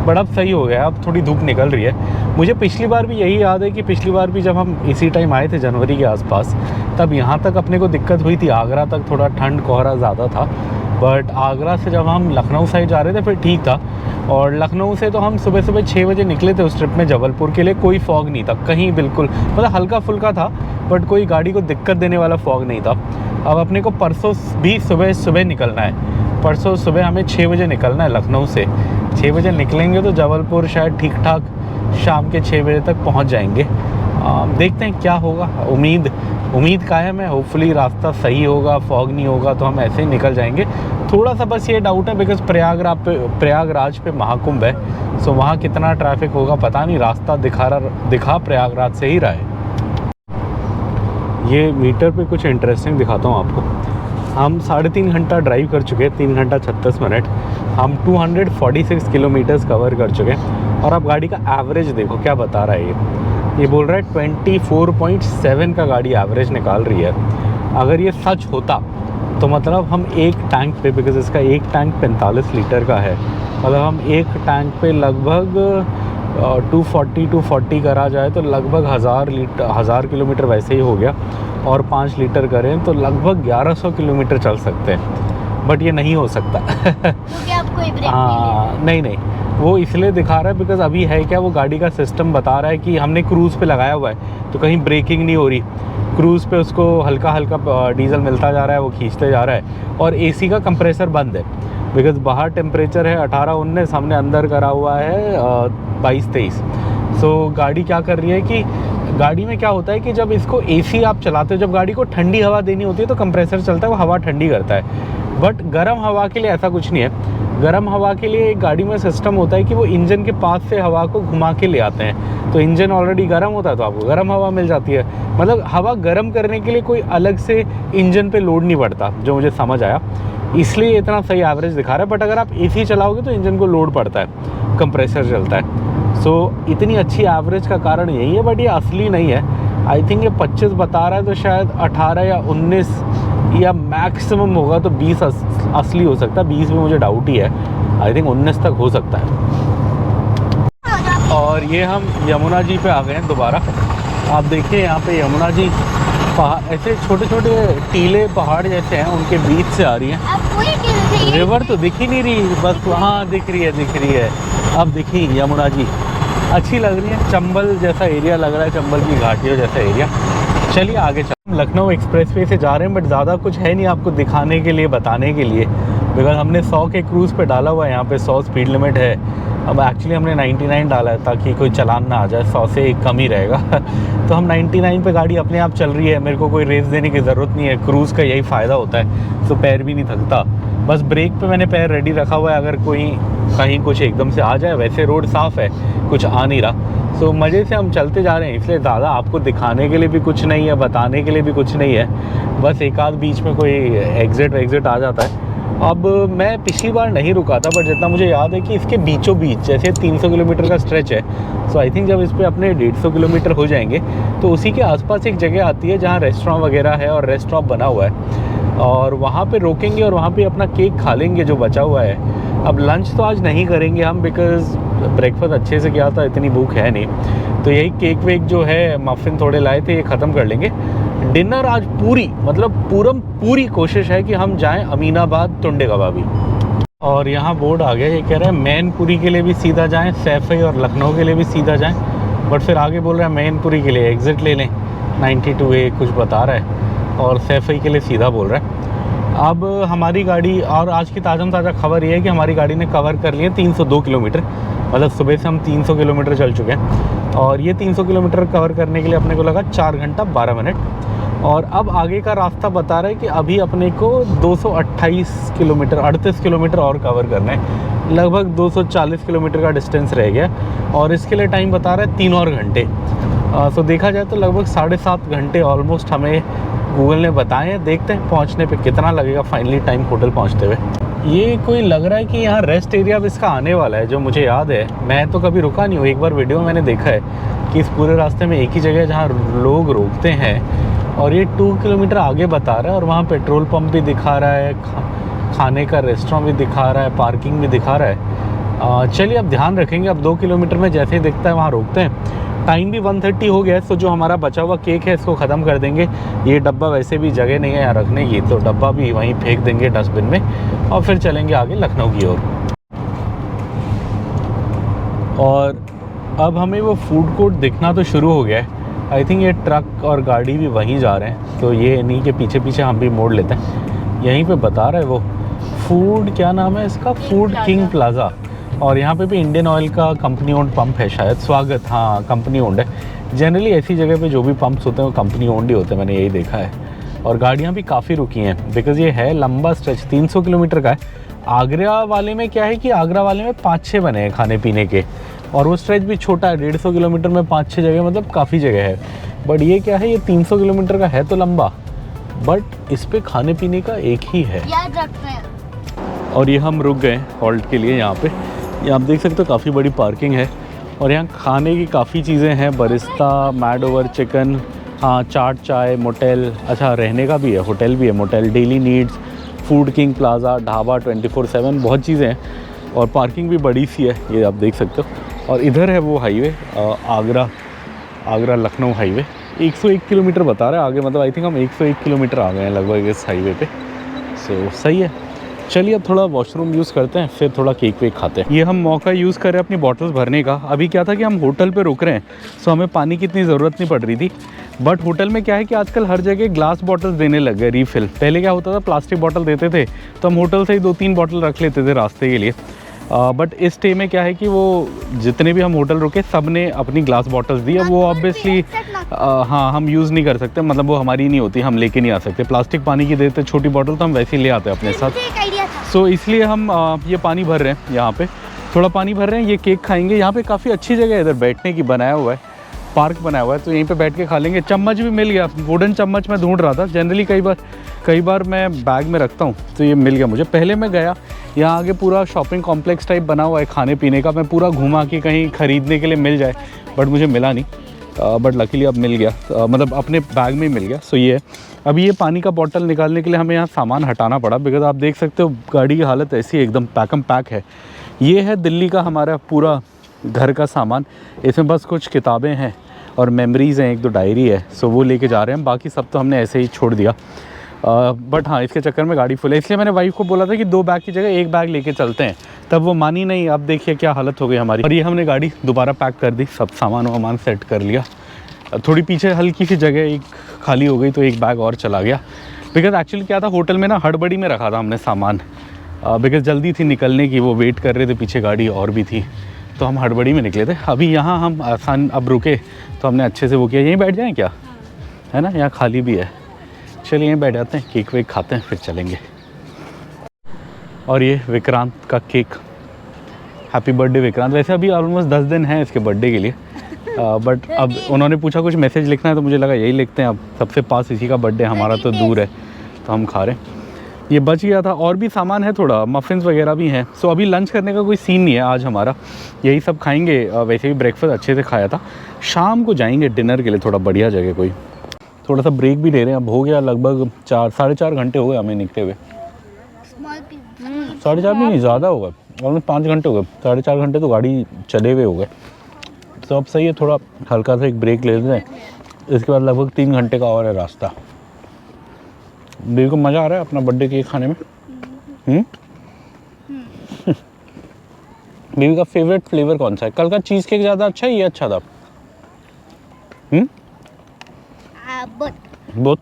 बट अब सही हो गया, अब थोड़ी धूप निकल रही है। मुझे पिछली बार भी यही याद है कि पिछली बार भी जब हम इसी टाइम आए थे जनवरी के आसपास, तब यहाँ तक अपने को दिक्कत हुई थी, आगरा तक थोड़ा ठंड कोहरा ज़्यादा था। बट आगरा से जब हम लखनऊ साइड जा रहे थे फिर ठीक था। और लखनऊ से तो हम सुबह सुबह 6 बजे निकले थे उस ट्रिप में जबलपुर के लिए, कोई फॉग नहीं था कहीं, बिल्कुल मतलब हल्का फुल्का था बट कोई गाड़ी को दिक्कत देने वाला फॉग नहीं था। अब अपने को परसों भी सुबह निकलना है, परसों सुबह हमें 6 बजे निकलना है लखनऊ से। 6 बजे निकलेंगे तो जबलपुर शायद ठीक ठाक शाम के 6 बजे तक पहुंच जाएंगे। देखते हैं क्या होगा, उम्मीद कायम है, होपफुली रास्ता सही होगा, फॉग नहीं होगा तो हम ऐसे ही निकल जाएंगे। थोड़ा सा बस ये डाउट है बिकॉज प्रयागराज पे महाकुंभ है, सो वहाँ कितना ट्रैफिक होगा पता नहीं। रास्ता दिखा प्रयागराज से ही रहा है। ये मीटर पे कुछ इंटरेस्टिंग दिखाता हूँ आपको। हम 3.5 घंटा ड्राइव कर चुके हैं, 3 घंटा 36 मिनट। हम 246 किलोमीटर्स कवर कर चुके हैं। और अब गाड़ी का एवरेज देखो क्या बता रहा है। ये बोल रहा है 24.7 का गाड़ी एवरेज निकाल रही है। अगर ये सच होता तो मतलब हम एक टैंक पे, बिकॉज इसका एक टैंक 45 लीटर का है, मतलब हम एक टैंक पे लगभग 240 करा जाए तो लगभग 1000 किलोमीटर वैसे ही हो गया, और 5 लीटर करें तो लगभग 1100 किलोमीटर चल सकते हैं, बट ये नहीं हो सकता। क्योंकि आप कोई ब्रेक हाँ नहीं, वो इसलिए दिखा रहा है बिकॉज़ अभी है क्या, वो गाड़ी का सिस्टम बता रहा है कि हमने क्रूज़ पे लगाया हुआ है तो कहीं ब्रेकिंग नहीं हो रही, क्रूज़ पे उसको हल्का हल्का डीजल मिलता जा रहा है, वो खींचते जा रहा है, और एसी का कंप्रेसर बंद है बिकॉज़ बाहर टेम्परेचर है 18-19, हमने अंदर करा हुआ है 22-23। सो गाड़ी क्या कर रही है कि गाड़ी में क्या होता है कि जब इसको एसी आप चलाते हो, जब गाड़ी को ठंडी हवा देनी होती है तो कंप्रेसर चलता है, वो हवा ठंडी करता है, बट गर्म हवा के लिए ऐसा कुछ नहीं है। गर्म हवा के लिए एक गाड़ी में सिस्टम होता है कि वो इंजन के पास से हवा को घुमा के ले आते हैं, तो इंजन ऑलरेडी गर्म होता है तो आपको गर्म हवा मिल जाती है, मतलब हवा गर्म करने के लिए कोई अलग से इंजन पे लोड नहीं पड़ता, जो मुझे समझ आया, इसलिए इतना सही एवरेज दिखा रहा है। बट अगर आप एसी चलाओगे तो इंजन को लोड पड़ता है, कंप्रेसर चलता है। सो इतनी अच्छी एवरेज का कारण यही है, बट ये असली नहीं है। आई थिंक ये 25 बता रहा है तो शायद 18 या 19 या मैक्सिमम होगा तो 20 असली हो सकता है, 20 में मुझे डाउट ही है, आई थिंक 19 तक हो सकता है। और ये हम यमुना जी पे आ गए हैं दोबारा। आप देखिए यहाँ पे यमुना जी पहाड़, ऐसे छोटे छोटे टीले पहाड़ जैसे हैं, उनके बीच से आ रही हैं। रिवर तो दिख ही नहीं रही, बस वहाँ दिख रही है। अब दिखी यमुना जी, अच्छी लग रही है, चंबल जैसा एरिया लग रहा है, चंबल की घाटियों जैसा एरिया। चलिए आगे चल। लखनऊ एक्सप्रेसवे से जा रहे हैं, बट ज़्यादा कुछ है नहीं आपको दिखाने के लिए, बताने के लिए, बिकॉज हमने 100 के क्रूज़ पे डाला हुआ है, यहाँ पे 100 स्पीड लिमिट है। अब एक्चुअली हमने 99 डाला है ताकि कोई चालान ना आ जाए, 100 से कम ही रहेगा। तो हम 99 पे गाड़ी अपने आप चल रही है, मेरे को कोई रेस देने की ज़रूरत नहीं है, क्रूज़ का यही फ़ायदा होता है, तो पैर भी नहीं थकता। बस ब्रेक पे मैंने पैर रेडी रखा हुआ है, अगर कोई कहीं कुछ एकदम से आ जाए। वैसे रोड साफ़ है, कुछ आ नहीं रहा, सो मज़े से हम चलते जा रहे हैं, इसलिए ज़्यादा आपको दिखाने के लिए भी कुछ नहीं है, बताने के लिए भी कुछ नहीं है, बस एक आध बीच में कोई एग्ज़िट आ जाता है। अब मैं पिछली बार नहीं रुका था, बट जितना मुझे याद है कि इसके बीचों बीच, जैसे 300 किलोमीटर का स्ट्रेच है, सो आई थिंक जब इस पर अपने 150 किलोमीटर हो जाएंगे तो उसी के आसपास एक जगह आती है जहाँ रेस्टोरेंट वगैरह है और रेस्ट स्टॉप बना हुआ है, और वहाँ पे रोकेंगे और वहाँ पे अपना केक खा लेंगे जो बचा हुआ है। अब लंच तो आज नहीं करेंगे हम, बिकॉज़ ब्रेकफास्ट अच्छे से किया था, इतनी भूख है नहीं, तो यही केक वेक जो है, मफ़िन थोड़े लाए थे, ये ख़त्म कर लेंगे। डिनर आज पूरी कोशिश है कि हम जाएं अमीनाबाद टुंडे कबाबी। और यहाँ बोर्ड आ गया, ये कह रहा है मैनपुरी के लिए भी सीधा जाएं, सैफई और लखनऊ के लिए भी सीधा जाएं, बट फिर आगे बोल रहा है मैनपुरी के लिए एग्ज़िट ले लें, 92A कुछ बता रहा है, और सैफई के लिए सीधा बोल रहा है। अब हमारी गाड़ी, और आज की ताज़ा खबर ये है कि हमारी गाड़ी ने कवर कर लिए 302 किलोमीटर, मतलब सुबह से हम 300 किलोमीटर चल चुके हैं, और ये 300 किलोमीटर कवर करने के लिए अपने को लगा 4 घंटा 12 मिनट। और अब आगे का रास्ता बता रहा है कि अभी अपने को 228 किलोमीटर 38 किलोमीटर और कवर करना है, लगभग 240 किलोमीटर का डिस्टेंस रह गया, और इसके लिए टाइम बता रहा है 3 और घंटे। सो देखा जाए तो लगभग 7.5 घंटे ऑलमोस्ट हमें गूगल ने बताए हैं, देखते हैं पहुंचने पे कितना लगेगा फाइनली टाइम होटल पहुंचते हुए। ये कोई लग रहा है कि यहाँ रेस्ट एरिया भी इसका आने वाला है, जो मुझे याद है, मैं तो कभी रुका नहीं हूँ, एक बार वीडियो में मैंने देखा है कि इस पूरे रास्ते में एक ही जगह जहाँ लोग रोकते हैं, और ये 2 किलोमीटर आगे बता रहा है, और वहाँ पेट्रोल पंप भी दिखा रहा है, खाने का रेस्टोरेंट भी दिखा रहा है, पार्किंग भी दिखा रहा है। चलिए अब ध्यान रखेंगे, अब 2 किलोमीटर में जैसे ही दिखता है वहाँ रोकते हैं। टाइम भी 1:30 हो गया है, तो जो हमारा बचा हुआ केक है इसको ख़त्म कर देंगे। ये डब्बा वैसे भी जगह नहीं है यहाँ रखने की, तो डब्बा भी वहीं फेंक देंगे डस्टबिन में, और फिर चलेंगे आगे लखनऊ की ओर। और अब हमें वो फूड कोर्ट दिखना तो शुरू हो गया है, आई थिंक ये ट्रक और गाड़ी भी वहीं जा रहे हैं, तो ये इन्हीं के पीछे पीछे हम भी मोड़ लेते हैं। यहीं पे बता रहा है वो फूड, क्या नाम है इसका, फूड किंग प्लाज़ा, और यहाँ पे भी इंडियन ऑयल का कंपनी ओन्ड पंप है शायद, स्वागत, हाँ कंपनी ओन्ड है। जनरली ऐसी जगह पे जो भी पंप्स होते हैं वो कंपनी ओन्ड ही होते हैं, मैंने यही देखा है। और गाड़ियाँ भी काफ़ी रुकी हैं, बिकॉज़ ये है लंबा स्ट्रेच, 300 किलोमीटर का है। आगरा वाले में क्या है कि आगरा वाले में 5-6 बने हैं खाने पीने के, और वो स्ट्रेच भी छोटा है, 150 किलोमीटर में 5-6 जगह, मतलब काफ़ी जगह है। बट ये क्या है, ये 300 किलोमीटर का है तो लंबा, बट इस पर खाने पीने का एक ही है। याद रखते हैं। और ये हम रुक गए हॉल्ट के लिए यहाँ पे, ये आप देख सकते हो काफ़ी बड़ी पार्किंग है, और यहाँ खाने की काफ़ी चीज़ें हैं, बरिस्ता, मैड ओवर चिकन, हाँ चाट, चाय, मोटेल, अच्छा रहने का भी है, होटल भी है, motel, daily needs, food king plaza, dhaba 24/7, बहुत चीज़ें हैं, और पार्किंग भी बड़ी सी है, ये आप देख सकते हो। और इधर है वो highway Agra Lucknow highway. 101 kilometre बता रहा है आगे, मतलब आई थिंक हम 101 किलोमीटर आ गए हैं लगभग इस हाईवे पे। सो सही है। चलिए अब थोड़ा वॉशरूम यूज़ करते हैं, फिर थोड़ा केक वेक खाते हैं। ये हम मौका यूज़ कर रहे हैं अपनी बॉटल्स भरने का। अभी क्या था कि हम होटल पे रुक रहे हैं, सो हमें पानी की इतनी ज़रूरत नहीं पड़ रही थी। बट होटल में क्या है कि आजकल हर जगह ग्लास बॉटल्स देने लग गए रीफ़िल। पहले क्या होता था, प्लास्टिक बॉटल देते थे तो हम होटल से ही 2-3 बॉटल रख लेते थे रास्ते के लिए। बट इस स्टे में क्या है कि वो जितने भी हम होटल रुके सब ने अपनी ग्लास बॉटल्स दी। अब वो ऑब्वियसली हाँ हम यूज़ नहीं कर सकते, मतलब वो हमारी नहीं होती, हम लेके नहीं आ सकते। प्लास्टिक पानी की देते छोटी बॉटल तो हम वैसे ही ले आते हैं अपने साथ। सो इसलिए हम ये पानी भर रहे हैं, यहाँ पे थोड़ा पानी भर रहे हैं। ये केक खाएंगे। यहाँ पे काफ़ी अच्छी जगह है इधर बैठने की, बनाया हुआ है, पार्क बनाया हुआ है, तो यहीं पे बैठ के खा लेंगे। चम्मच भी मिल गया, वुडन चम्मच मैं ढूंढ रहा था। जनरली कई बार मैं बैग में रखता हूँ, तो ये मिल गया मुझे। पहले मैं गया, यहाँ आगे पूरा शॉपिंग कॉम्प्लेक्स टाइप बना हुआ है खाने पीने का। मैं पूरा घूमा कि कहीं ख़रीदने के लिए मिल जाए, बट मुझे मिला नहीं। बट लकीली अब मिल गया, मतलब अपने बैग में ही मिल गया। सो ये है। अभी ये पानी का बॉटल निकालने के लिए हमें यहाँ सामान हटाना पड़ा, बिकॉज आप देख सकते हो गाड़ी की हालत ऐसी एकदम पैकम पैक है। ये है दिल्ली का हमारा पूरा घर का सामान। इसमें बस कुछ किताबें हैं और मेमोरीज़ हैं, 1-2 डायरी है। सो वो लेके जा रहे हैं, बाकी सब तो हमने ऐसे ही छोड़ दिया। बट हाँ, इसके चक्कर में गाड़ी फुल है, इसलिए मैंने वाइफ को बोला था कि 2 बैग की जगह 1 बैग लेके चलते हैं, तब वो मानी नहीं। अब देखिए क्या हालत हो गई हमारी। और ये हमने गाड़ी दोबारा पैक कर दी, सब सामान वामान सेट कर लिया। थोड़ी पीछे हल्की सी जगह एक खाली हो गई, तो 1 बैग और चला गया। बिकॉज एक्चुअली क्या था, होटल में ना हड़बड़ी में रखा था हमने सामान, बिकॉज जल्दी थी निकलने की, वो वेट कर रहे थे, पीछे गाड़ी और भी थी, तो हम हड़बड़ी में निकले थे। अभी यहाँ हम आसान अब रुके तो हमने अच्छे से वो किया। यहीं बैठ जाएँ क्या, है ना, यहाँ खाली भी है। चलिए यहीं बैठ जाते हैं, केक वेक खाते हैं, फिर चलेंगे। और ये विक्रांत का केक, हैप्पी बर्थडे विक्रांत। वैसे अभी ऑलमोस्ट 10 दिन हैं इसके बर्थडे के लिए, बट अब उन्होंने पूछा कुछ मैसेज लिखना है, तो मुझे लगा यही लिखते हैं। अब सबसे पास इसी का बर्थडे, हमारा तो दूर है, तो हम खा रहे हैं। ये बच गया था, और भी सामान है थोड़ा, मफ़िन्स वगैरह भी हैं। सो अभी लंच करने का कोई सीन नहीं है आज हमारा, यही सब खाएंगे। वैसे भी ब्रेकफास्ट अच्छे से खाया था। शाम को जाएंगे डिनर के लिए थोड़ा बढ़िया जगह कोई, थोड़ा सा ब्रेक भी ले रहे हैं। अब हो गया लगभग 4-4.5 घंटे हो गए हमें निकले हुए। 4.5 भी नहीं, ज़्यादा होगा, ऑलमोस्ट 5 घंटे हो गए। 4.5 घंटे तो गाड़ी चले हुए हो गए। तो अब सही है, थोड़ा हल्का सा एक ब्रेक ले लेते हैं। इसके बाद लगभग 3 घंटे का और है रास्ता। बेबी को मज़ा आ रहा है अपना बर्थडे केक खाने में। बेबी का फेवरेट फ्लेवर कौन सा है? कल का चीज़ केक ज़्यादा अच्छा है, ये अच्छा था? बहुत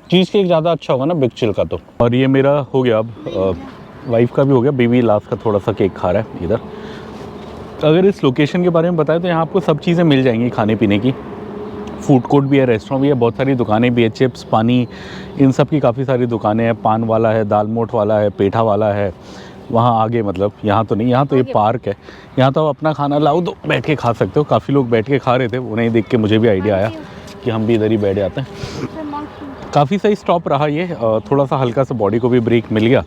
चीज़ केक ज़्यादा अच्छा होगा ना बिग चिल का तो। और ये मेरा हो गया, अब वाइफ का भी हो गया। बेबी लास्ट का थोड़ा सा केक खा रहा है इधर। अगर इस लोकेशन के बारे में बताएं तो यहाँ आपको सब चीज़ें मिल जाएंगी खाने पीने की। फूड कोर्ट भी है, रेस्टोरेंट भी है, बहुत सारी दुकानें भी है, चिप्स, पानी, इन सब की काफ़ी सारी दुकानें हैं। पान वाला है, दाल मोठ वाला है, पेठा वाला है वहाँ आगे, मतलब यहाँ तो नहीं, यहाँ तो ये पार्क है। यहाँ तो आप अपना खाना लाओ तो बैठ के खा सकते हो। काफ़ी लोग बैठ के खा रहे थे, उन्हें देख के मुझे भी आइडिया आया कि हम भी इधर ही बैठ जाते हैं। काफ़ी सही स्टॉप रहा ये, थोड़ा सा हल्का सा बॉडी को भी ब्रेक मिल गया।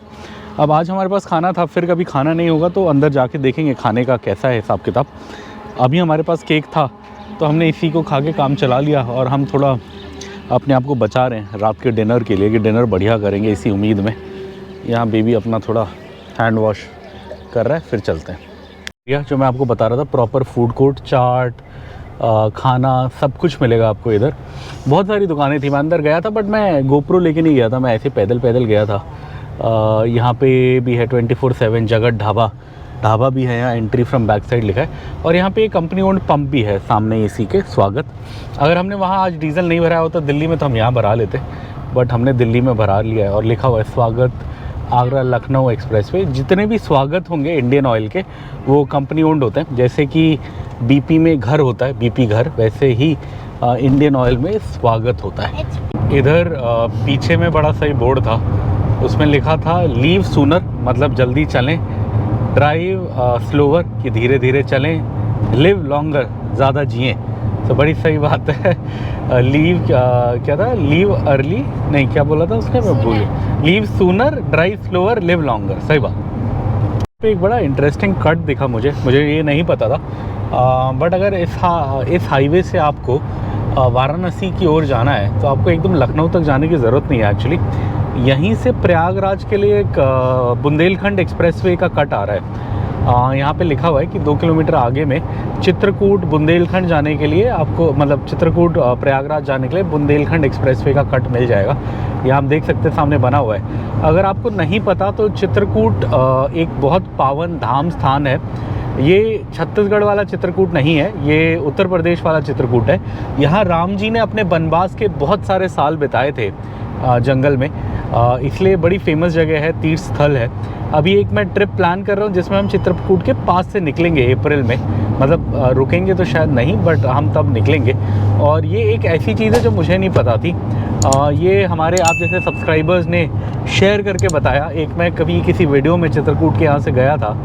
अब आज हमारे पास खाना था, फिर कभी खाना नहीं होगा तो अंदर जाके देखेंगे खाने का कैसा है हिसाब किताब। अभी हमारे पास केक था तो हमने इसी को खा के काम चला लिया, और हम थोड़ा अपने आप को बचा रहे हैं रात के डिनर के लिए, कि डिनर बढ़िया करेंगे इसी उम्मीद में। यहाँ बेबी अपना थोड़ा हैंड वॉश कर रहा है, फिर चलते हैं। यह जो मैं आपको बता रहा था, प्रॉपर फूड कोर्ट, चाट, खाना सब कुछ मिलेगा आपको इधर। बहुत सारी दुकानें थी, मैं अंदर गया था, बट मैं गोप्रो लेके नहीं गया था, मैं ऐसे पैदल गया था। यहाँ पे भी है 24/7 जगत ढाबा भी है, यहाँ एंट्री फ्रॉम बैक साइड लिखा है। और यहाँ पे एक कंपनी ओन्ड पंप भी है सामने इसी के, स्वागत। अगर हमने वहाँ आज डीजल नहीं भराया होता दिल्ली में तो हम यहाँ भरा लेते, बट हमने दिल्ली में भरा लिया है। और लिखा हुआ है स्वागत आगरा लखनऊ एक्सप्रेसवे। जितने भी स्वागत होंगे इंडियन ऑयल के, वो कंपनी ओन्ड होते हैं। जैसे कि बीपी में घर होता है, बीपी घर, वैसे ही इंडियन ऑयल में स्वागत होता है। इधर पीछे में बड़ा सही बोर्ड था, उसमें लिखा था लीव सूनर, मतलब जल्दी चलें, ड्राइव स्लोवर कि धीरे धीरे चलें, लिव लॉन्गर ज़्यादा जिएँ। तो बड़ी सही बात है। लीव क्या था, लीव अर्ली नहीं, क्या बोला था उसने, मैं भूल गया। Leave sooner, drive slower, live longer, सही बात। पे एक बड़ा इंटरेस्टिंग कट दिखा मुझे ये नहीं पता था। बट अगर इस हाईवे से आपको वाराणसी की ओर जाना है तो आपको एकदम लखनऊ तक जाने की ज़रूरत नहीं है। एक्चुअली यहीं से प्रयागराज के लिए एक बुंदेलखंड एक्सप्रेसवे का कट आ रहा है। यहाँ पे लिखा हुआ है कि 2 किलोमीटर आगे में चित्रकूट बुंदेलखंड जाने के लिए आपको, मतलब चित्रकूट प्रयागराज जाने के लिए बुंदेलखंड एक्सप्रेसवे का कट मिल जाएगा। यहाँ आप देख सकते हैं सामने बना हुआ है। अगर आपको नहीं पता तो चित्रकूट एक बहुत पावन धाम स्थान है। ये छत्तीसगढ़ वाला चित्रकूट नहीं है, ये उत्तर प्रदेश वाला चित्रकूट है। यहाँ राम जी ने अपने वनवास के बहुत सारे साल बिताए थे जंगल में, इसलिए बड़ी फेमस जगह है, तीर्थ स्थल है। अभी एक मैं ट्रिप प्लान कर रहा हूँ जिसमें हम चित्रकूट के पास से निकलेंगे अप्रैल में, मतलब रुकेंगे तो शायद नहीं, बट हम तब निकलेंगे। और ये एक ऐसी चीज़ है जो मुझे नहीं पता थी, ये हमारे आप जैसे सब्सक्राइबर्स ने शेयर करके बताया। एक मैं कभी किसी वीडियो में चित्रकूट के यहाँ से गया था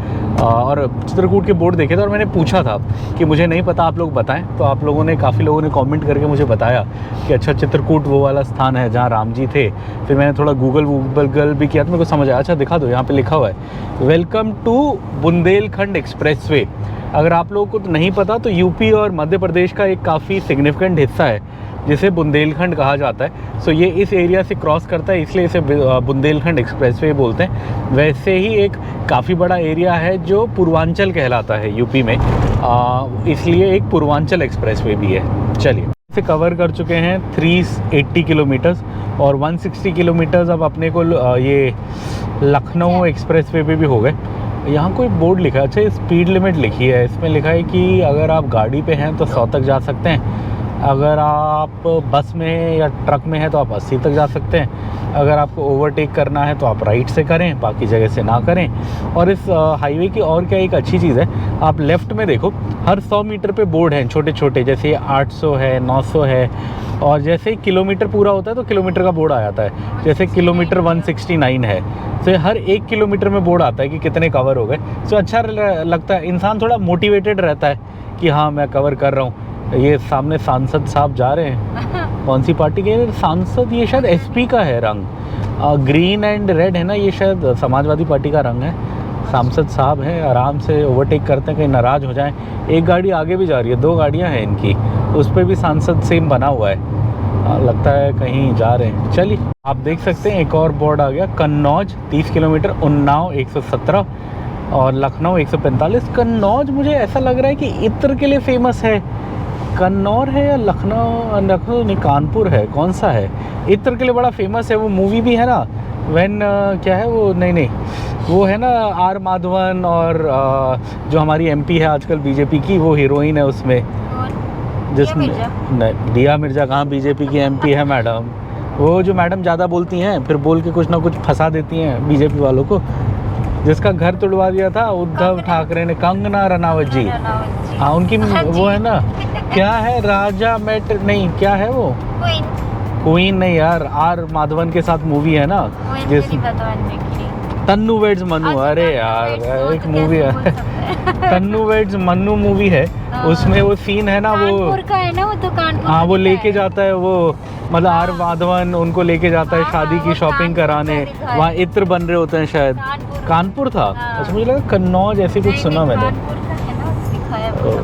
और चित्रकूट के बोर्ड देखे थे और मैंने पूछा था कि मुझे नहीं पता, आप लोग बताएं। तो आप लोगों ने, काफ़ी लोगों ने कमेंट करके मुझे बताया कि अच्छा चित्रकूट वो वाला स्थान है जहाँ राम जी थे। फिर मैंने थोड़ा गूगल भी किया तो मेरे को समझ आया। अच्छा दिखा दो, यहाँ पे लिखा हुआ है वेलकम टू बुंदेलखंड एक्सप्रेसवे। अगर आप लोगों को नहीं पता तो यूपी और मध्य प्रदेश का एक काफ़ी सिग्निफिकेंट हिस्सा है जिसे बुंदेलखंड कहा जाता है। सो ये इस एरिया से क्रॉस करता है, इसलिए इसे बुंदेलखंड एक्सप्रेसवे बोलते हैं। वैसे ही एक काफ़ी बड़ा एरिया है जो पूर्वांचल कहलाता है यूपी में, इसलिए एक पूर्वांचल एक्सप्रेसवे भी है। चलिए, इसे कवर कर चुके हैं 380 किलोमीटर्स और 160 किलोमीटर्स अब अपने को ये लखनऊ एक्सप्रेसवे पे भी हो गए। यहाँ कोई बोर्ड लिखा है, अच्छा स्पीड लिमिट लिखी है, इसमें लिखा है कि अगर आप गाड़ी पे हैं तो 100 तक जा सकते हैं, अगर आप बस में या ट्रक में हैं तो आप 80 तक जा सकते हैं, अगर आपको ओवरटेक करना है तो आप राइट से करें, बाकी जगह से ना करें। और इस हाईवे की और क्या एक अच्छी चीज़ है, आप लेफ़्ट में देखो हर 100 मीटर पे बोर्ड हैं छोटे छोटे, जैसे 800 है, 900 है, और जैसे किलोमीटर पूरा होता है तो किलोमीटर का बोर्ड आ जाता है। जैसे किलोमीटर 169 है तो हर 1 किलोमीटर में बोर्ड आता है कि कितने कवर हो गए। तो अच्छा लगता है, इंसान थोड़ा मोटिवेटेड रहता है कि हाँ मैं कवर कर रहा हूँ। ये सामने सांसद साहब जा रहे हैं, कौन सी पार्टी के सांसद? ये शायद एसपी का है रंग, ग्रीन एंड रेड है ना, ये शायद समाजवादी पार्टी का रंग है। सांसद साहब हैं, आराम से ओवरटेक करते हैं, कहीं नाराज़ हो जाएं। एक गाड़ी आगे भी जा रही है, 2 गाड़ियां हैं इनकी, उस पर भी सांसद सेम बना हुआ है, लगता है कहीं जा रहे हैं। चलिए, आप देख सकते हैं एक और बोर्ड आ गया, कन्नौज 30 किलोमीटर, उन्नाव 117 और लखनऊ 145। कन्नौज मुझे ऐसा लग रहा है कि इत्र के लिए फेमस है। कन्नौर है या लखनऊ नहीं, कानपुर है, कौन सा है? इत्र के लिए बड़ा फेमस है, वो मूवी भी है ना, व्हेन क्या है वो, नहीं वो है ना आर माधवन, और जो हमारी एमपी है आजकल बीजेपी की, वो हीरोइन है उसमें, जिसमें दिया मिर्जा कहाँ बीजेपी की एमपी है मैडम, वो जो मैडम ज़्यादा बोलती हैं फिर बोल के कुछ ना कुछ फंसा देती हैं बीजेपी वालों को, जिसका घर तोड़वा दिया था उद्धव ठाकरे ने, कंगना रनावत जी। हाँ उनकी वो है ना, क्या है, राजा मेट नहीं, क्या है वो, क्वीन नहीं यार, आर माधवन के साथ मूवी है ना, जिस तन्नू वेड्स मन्नू, अरे यार एक मूवी है तन्नू वेड्स मन्नू मूवी है, उसमें वो सीन है ना, वो का है ना, वो तो कानपुर, हाँ वो लेके जाता है, वो मतलब आर माधवन उनको लेके जाता है शादी की शॉपिंग कराने, वहाँ इत्र बन रहे होते हैं, शायद कानपुर था। अच्छा मुझे लगा कन्नौज, ऐसी कुछ सुना मैंने।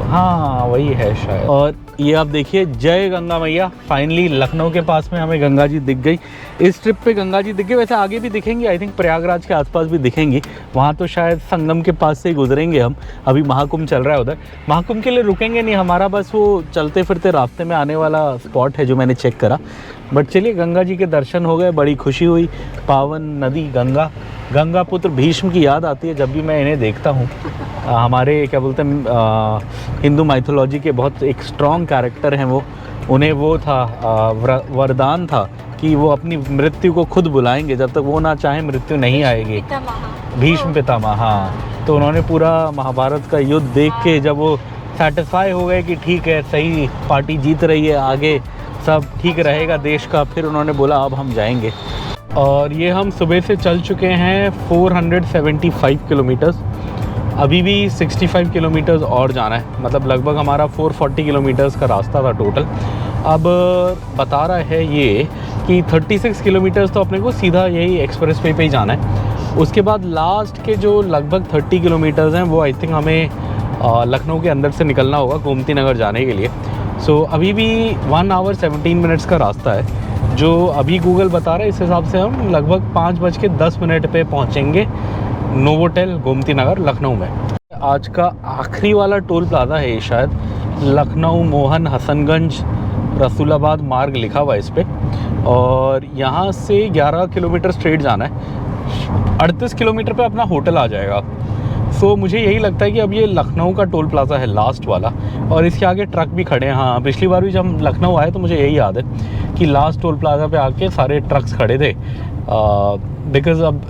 हाँ वही है शायद। और ये आप देखिए, जय गंगा मैया, फाइनली लखनऊ के पास में हमें गंगा जी दिख गई। इस ट्रिप पे गंगा जी दिख गई, वैसे आगे भी दिखेंगी, आई थिंक प्रयागराज के आसपास भी दिखेंगी, वहाँ तो शायद संगम के पास से ही गुजरेंगे हम। अभी महाकुंभ चल रहा है उधर, महाकुंभ के लिए रुकेंगे नहीं, हमारा बस वो चलते फिरते रास्ते में आने वाला स्पॉट है जो मैंने चेक करा। बट चलिए, गंगा जी के दर्शन हो गए, बड़ी खुशी हुई। पावन नदी गंगा, गंगा पुत्र भीष्म की याद आती है जब भी मैं इन्हें देखता हूँ। हमारे क्या बोलते हैं, हिंदू माइथोलॉजी के बहुत एक स्ट्रॉन्ग कैरेक्टर हैं वो, उन्हें वो था वरदान था कि वो अपनी मृत्यु को खुद बुलाएंगे, जब तक वो ना चाहे मृत्यु नहीं आएगी। भीष्म पितामह, हाँ। तो उन्होंने पूरा महाभारत का युद्ध देख के जब वो सेटिस्फाई हो गए कि ठीक है, सही पार्टी जीत रही है, आगे सब ठीक रहेगा देश का, फिर उन्होंने बोला अब हम जाएंगे। और ये हम सुबह से चल चुके हैं 475 किलोमीटर्स, अभी भी 65 किलोमीटर्स और जाना है, मतलब लगभग हमारा 440 किलोमीटर्स का रास्ता था टोटल। अब बता रहा है ये कि 36 किलोमीटर्स तो अपने को सीधा यही एक्सप्रेस वे पे ही जाना है। उसके बाद लास्ट के जो लगभग 30 किलोमीटर्स हैं वो आई थिंक हमें लखनऊ के अंदर से निकलना होगा गोमती नगर जाने के लिए। सो अभी भी 1 आवर 17 मिनट्स का रास्ता है, जो अभी गूगल बता रहा है, इस हिसाब से हम लगभग 5:10 पे पहुँचेंगे नोवोटेल गोमती नगर लखनऊ में। आज का आखिरी वाला टोल प्लाजा है ये शायद, लखनऊ मोहन हसनगंज रसूलाबाद मार्ग लिखा हुआ है इस पे। और यहाँ से 11 किलोमीटर स्ट्रेट जाना है, 38 किलोमीटर पे अपना होटल आ जाएगा। सो मुझे यही लगता है कि अब ये लखनऊ का टोल प्लाजा है लास्ट वाला, और इसके आगे ट्रक भी खड़े हैं। हाँ, पिछली बार भी जब हम लखनऊ आए तो मुझे यही याद है कि लास्ट टोल प्लाजा पे आके सारे ट्रक्स खड़े थे, बिकॉज़ अब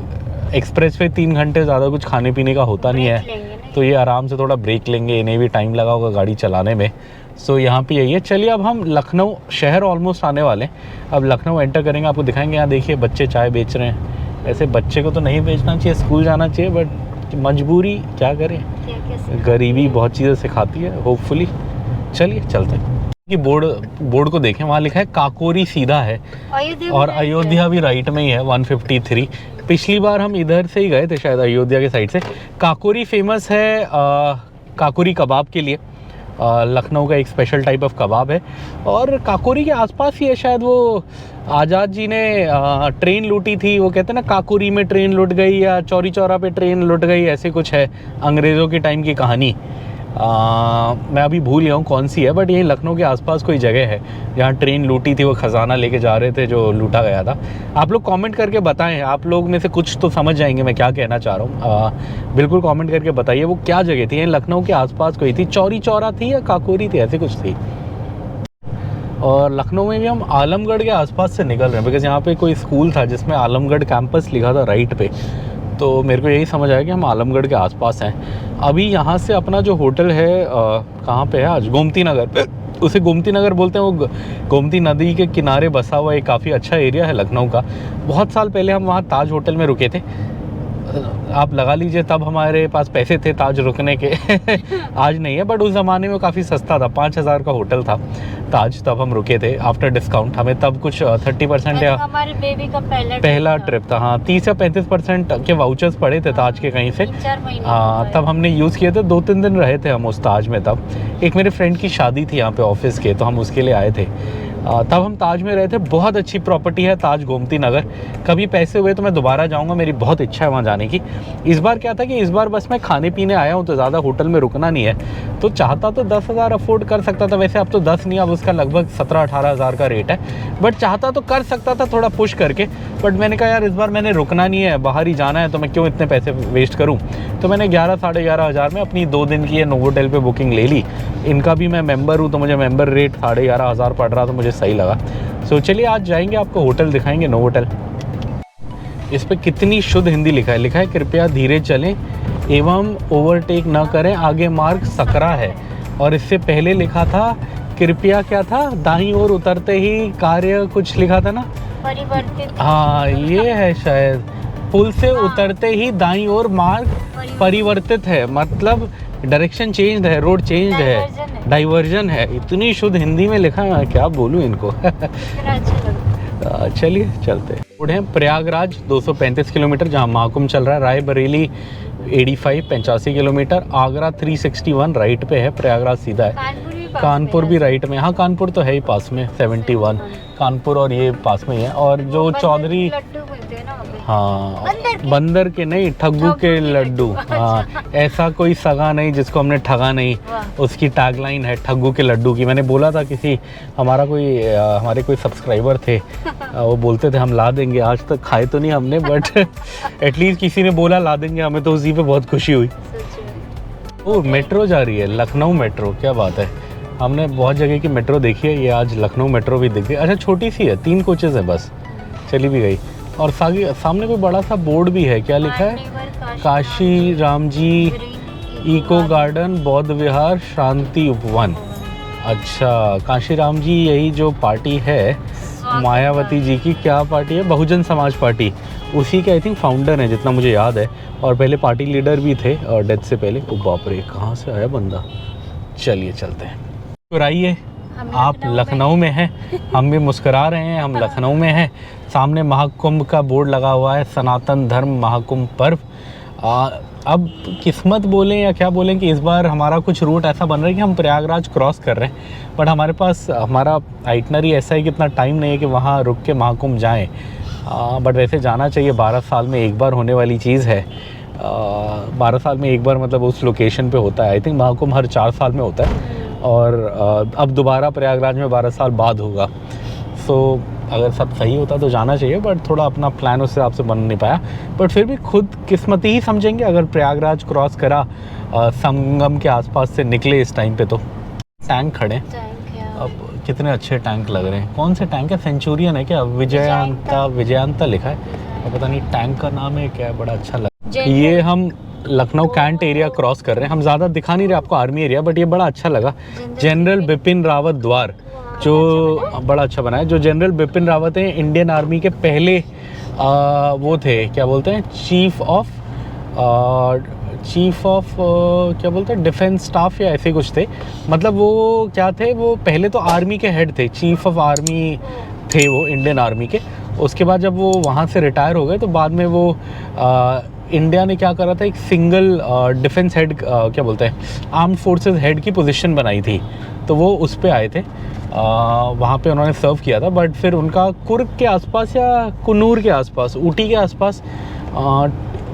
एक्सप्रेस पे 3 घंटे ज़्यादा कुछ खाने पीने का होता नहीं है, तो ये आराम से थोड़ा ब्रेक लेंगे, इन्हें भी टाइम लगा होगा गाड़ी चलाने में। सो यहाँ पे यही है। चलिए अब हम लखनऊ शहर ऑलमोस्ट आने वाले हैं, अब लखनऊ एंटर करेंगे, आपको दिखाएंगे। यहाँ देखिए बच्चे चाय बेच रहे हैं। ऐसे बच्चे को तो नहीं बेचना चाहिए, स्कूल जाना चाहिए, बट मजबूरी क्या करें, गरीबी बहुत चीज़ें सिखाती है होपफुली। चलिए चलते हैं कि बोर्ड को देखें, वहाँ लिखा है काकोरी सीधा है, और अयोध्या भी राइट में ही है 153। पिछली बार हम इधर से ही गए थे शायद, अयोध्या के साइड से। काकोरी फेमस है काकोरी कबाब के लिए, लखनऊ का एक स्पेशल टाइप ऑफ कबाब है। और काकोरी के आसपास ही है शायद, वो आज़ाद जी ने ट्रेन लूटी थी, वो कहते हैं ना काकोरी में ट्रेन लुट गई या चौरी चौरा पे ट्रेन लुट गई, ऐसे कुछ है अंग्रेज़ों के टाइम की कहानी। मैं अभी भूल गया हूँ कौन सी है, बट यही लखनऊ के आसपास कोई जगह है जहाँ ट्रेन लूटी थी, वो ख़जाना लेके जा रहे थे जो लूटा गया था। आप लोग कमेंट करके बताएं, आप लोग में से कुछ तो समझ जाएंगे मैं क्या कहना चाह रहा हूँ। बिल्कुल कमेंट करके बताइए वो क्या जगह थी। ये लखनऊ के आसपास कोई थी, चौरी चौरा थी या काकोरी थी, ऐसे कुछ थी। और लखनऊ में भी हम आलमगढ़ के आसपास से निकल रहे हैं, बिकॉज़ यहाँ पे कोई स्कूल था जिसमें आलमगढ़ कैंपस लिखा था राइट पे, तो मेरे को यही समझ आया कि हम आलमगढ़ के आसपास हैं। अभी यहाँ से अपना जो होटल है कहाँ पे है आज, गोमती नगर, उसे गोमती नगर बोलते हैं। वो गोमती नदी के किनारे बसा हुआ एक काफ़ी अच्छा एरिया है लखनऊ का। बहुत साल पहले हम वहाँ ताज होटल में रुके थे, आप लगा लीजिए तब हमारे पास पैसे थे ताज रुकने के आज नहीं है, बट उस ज़माने में काफ़ी सस्ता था, 5000 का होटल था ताज, तब हम रुके थे आफ्टर डिस्काउंट। हमें तब कुछ 30% या हमारे बेबी का पहला ट्रिप था। हाँ, 30 या 35% के वाउचर्स पड़े थे ताज के कहीं से। 3-4 महीने हाँ, तब हमने यूज़ किए थे, 2-3 दिन रहे थे हम उस ताज में। तब एक मेरे फ्रेंड की शादी थी यहाँ पे ऑफिस के, तो हम उसके लिए आए थे। तब हम ताज में रहे थे। बहुत अच्छी प्रॉपर्टी है ताज गोमती नगर, कभी पैसे हुए तो मैं दोबारा जाऊंगा, मेरी बहुत इच्छा है वहाँ जाने की। इस बार क्या था कि इस बार बस मैं खाने पीने आया हूँ, तो ज़्यादा होटल में रुकना नहीं है, तो चाहता तो 10,000 अफोर्ड कर सकता था। वैसे अब तो 10 नहीं, अब उसका लगभग 17-18 हज़ार का रेट है, बट चाहता तो कर सकता था थोड़ा पुश करके। बट मैंने कहा यार इस बार मैंने रुकना नहीं है, बाहर ही जाना है, तो मैं क्यों इतने पैसे वेस्ट करूँ। तो मैंने 11-11.5 हज़ार में अपनी 2 दिन की ये नोवोटेल पे बुकिंग ले ली। इनका भी मैं मेंबर हूँ, तो मुझे मेंबर रेट 11,500 हज़ार पड़ रहा, तो मुझे सही लगा। सो चलिए आज जाएंगे, आपको होटल दिखाएंगे, नोवोटेल। इस पे कितनी शुद्ध हिंदी लिखा है कृपया धीरे चलें एवं ओवरटेक न करें, आगे मार्ग सकरा है। और इससे पहले लिखा था कृपया, क्या था, दाईं ओर उतरते ही कार्य कुछ लिखा था ना, परिवर्तित। हाँ ये है शायद, पुल से उतरते ही दाईं ओर मार्ग परिवर्तित है, मतलब डायरेक्शन चेंज है, रोड चेंज है, डाइवर्जन है। इतनी शुद्ध हिंदी में लिखा है, क्या बोलूँ इनको चलिए चलते हैं। प्रयागराज 235 किलोमीटर जहाँ महाकुंभ चल रहा है, रायबरेली 85 किलोमीटर, आगरा 361 राइट पे है, प्रयागराज सीधा है। कानपुर भी राइट में, हाँ कानपुर तो है ही पास में 71, कानपुर और ये पास में ही है। और जो चौधरी, हाँ बंदर के नहीं, ठग्गू के लड्डू। हाँ, ऐसा कोई सगा नहीं जिसको हमने ठगा नहीं, उसकी टैगलाइन है ठग्गू के लड्डू की। मैंने बोला था किसी, हमारे कोई सब्सक्राइबर थे, वो बोलते थे हम ला देंगे, आज तक खाए तो नहीं हमने, बट एटलीस्ट किसी ने बोला ला देंगे हमें, तो उसी पे बहुत खुशी हुई। ओ मेट्रो जा रही है, लखनऊ मेट्रो, क्या बात है। हमने बहुत जगह की मेट्रो देखी है, ये आज लखनऊ मेट्रो भी दिख गई। अच्छा छोटी सी है, 3 कोचेज़ है बस, चली भी गई। और सामने कोई बड़ा सा बोर्ड भी है, क्या लिखा है, काशी राम जी इको गार्डन बौद्ध विहार शांति उपवन। अच्छा काशी राम जी, यही जो पार्टी है मायावती जी की, क्या पार्टी है, बहुजन समाज पार्टी, उसी के आई थिंक फाउंडर हैं जितना मुझे याद है, और पहले पार्टी लीडर भी थे और डेथ से पहले। ओ बाप रे, कहाँ से आया बंदा। चलिए चलते हैं। मुस्कुराइए, आप लखनऊ में हैं, हम भी मुस्कुरा रहे हैं, हम लखनऊ में हैं। सामने महाकुंभ का बोर्ड लगा हुआ है, सनातन धर्म महाकुंभ पर्व। अब किस्मत बोलें या क्या बोलें कि इस बार हमारा कुछ रूट ऐसा बन रहा है कि हम प्रयागराज क्रॉस कर रहे हैं, बट हमारे पास हमारा आइटनरी ऐसा है कि इतना टाइम नहीं है कि वहाँ रुक के महाकुंभ जाएं। बट वैसे जाना चाहिए, 12 साल में एक बार होने वाली चीज़ है। 12 साल में एक बार मतलब उस लोकेशन पे होता है। आई थिंक महाकुंभ हर 4 साल में होता है और अब दोबारा प्रयागराज में 12 साल बाद होगा। सो अगर सब सही होता तो जाना चाहिए, बट थोड़ा अपना प्लान उस हिसाब से बन नहीं पाया। बट फिर भी खुद किस्मती ही समझेंगे अगर प्रयागराज क्रॉस करा, संगम के आसपास से निकले इस टाइम पे। तो टैंक खड़े अब, कितने अच्छे टैंक लग रहे हैं। कौन से टैंक है? सेंचुरियन है क्या? विजयांता लिखा है और पता नहीं टैंक का नाम है क्या है, बड़ा अच्छा लगा। ये हम लखनऊ कैंट एरिया क्रॉस कर रहे हैं। हम ज़्यादा दिखा नहीं रहे आपको आर्मी एरिया, बट ये बड़ा अच्छा लगा। जनरल बिपिन रावत द्वार जो बड़ा अच्छा बना है। जो जनरल बिपिन रावत हैं इंडियन आर्मी के पहले वो थे, क्या बोलते हैं, चीफ ऑफ क्या बोलते हैं, डिफेंस स्टाफ या ऐसे कुछ थे। मतलब वो क्या थे, वो पहले तो आर्मी के हेड थे, चीफ ऑफ आर्मी थे वो इंडियन आर्मी के। उसके बाद जब वो वहाँ से रिटायर हो गए तो बाद में वो इंडिया ने क्या करा था, एक सिंगल डिफेंस हेड, क्या बोलते हैं, आर्म्ड फोर्सेस हेड की पोजीशन बनाई थी। तो वो उस पे आए थे, वहाँ पे उन्होंने सर्व किया था। बट फिर उनका कुर्ग के आसपास या कुन्नूर के आसपास, ऊटी के आसपास,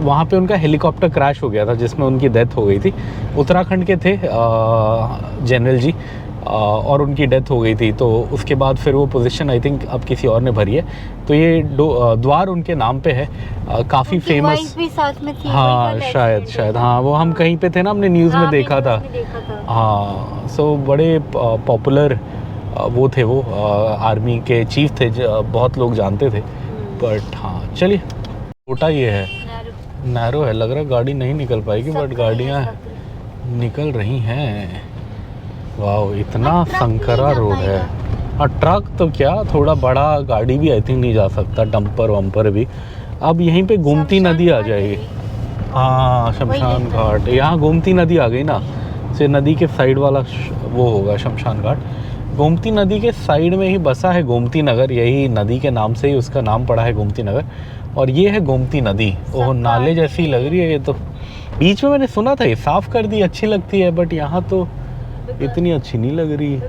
वहाँ पे उनका हेलीकॉप्टर क्रैश हो गया था जिसमें उनकी डेथ हो गई थी। उत्तराखंड के थे जनरल जी, और उनकी डेथ हो गई थी। तो उसके बाद फिर वो पोजीशन आई थिंक अब किसी और ने भरी है। तो ये द्वार उनके नाम पे है, काफ़ी फेमस भी साथ में थी। हाँ शायद हाँ, वो हम कहीं पे थे ना, हमने न्यूज़ में देखा था। हाँ, सो बड़े पॉपुलर वो थे, वो आर्मी के चीफ थे, बहुत लोग जानते थे। बट हाँ चलिए, छोटा ये है, नैरो है, लग रहा है गाड़ी नहीं निकल पाएगी, बट गाड़ियाँ निकल रही हैं। वाह, इतना संकरा रोड है। हाँ, ट्रक तो क्या, थोड़ा बड़ा गाड़ी भी आई थिंक नहीं जा सकता, डंपर वंपर भी। अब यहीं पे गोमती नदी आ जाएगी। हाँ, शमशान घाट, यहाँ गोमती नदी आ गई ना, से नदी के साइड वाला वो होगा शमशान घाट। गोमती नदी के साइड में ही बसा है गोमती नगर, यही नदी के नाम से ही उसका नाम पड़ा है गोमती नगर। और ये है गोमती नदी। ओह, नाले जैसी लग रही है ये तो। बीच में मैंने सुना था ये साफ़ कर दी, अच्छी लगती है, बट यहाँ तो इतनी अच्छी नहीं लग रही है।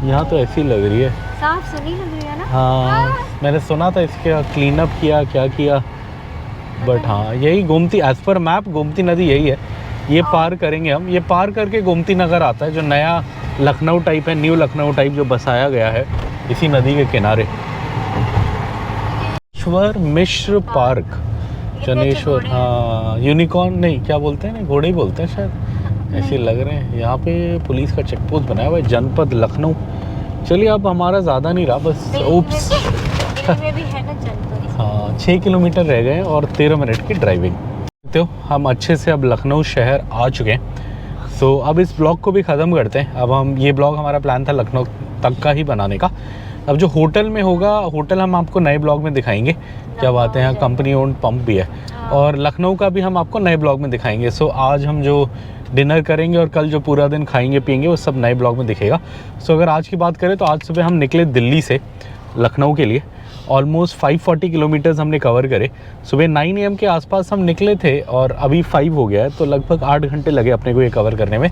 यहाँ तो ऐसी लग रही है, साफ सुनी लग रही है ना। हाँ, मैंने सुना था इसके क्लीन अप किया, क्या किया। बट हाँ, यही Gomti, as per map Gomti नदी यही है। ये पार करेंगे हम, ये पार करके गोमती नगर आता है, जो नया लखनऊ टाइप है, न्यू लखनऊ टाइप जो बसाया गया है इसी नदी के किनारे। चनेश्वर मिश्र पार्क, चनेश्वर, हाँ, यूनिकॉर्न नहीं, क्या बोलते हैं ना, घोड़े ही बोलते हैं शायद, ऐसे लग रहे हैं। यहाँ पे पुलिस का चेक पोस्ट बनाया हुआ है, जनपद लखनऊ। चलिए, अब हमारा ज़्यादा नहीं रहा, बस उप्स। हाँ, 6 किलोमीटर रह गए और 13 मिनट की ड्राइविंग। तो हम अच्छे से अब लखनऊ शहर आ चुके हैं। सो अब इस ब्लॉग को भी ख़त्म करते हैं। अब हम, ये ब्लॉग हमारा प्लान था लखनऊ तक का ही बनाने का। अब जो होटल में होगा, होटल हम आपको नए ब्लॉग में दिखाएंगे। क्या बात है, यहाँ कंपनी ओन्ड पंप भी है, और लखनऊ का भी हम आपको नए ब्लॉग में दिखाएंगे। सो आज हम जो डिनर करेंगे और कल जो पूरा दिन खाएंगे पिएंगे वो सब नए ब्लॉग में दिखेगा। सो अगर आज की बात करें तो आज सुबह हम निकले दिल्ली से लखनऊ के लिए। ऑलमोस्ट 540 किलोमीटर्स हमने कवर करे। सुबह 9 AM के आसपास हम निकले थे और अभी 5 हो गया है, तो लगभग 8 घंटे लगे अपने को ये कवर करने में।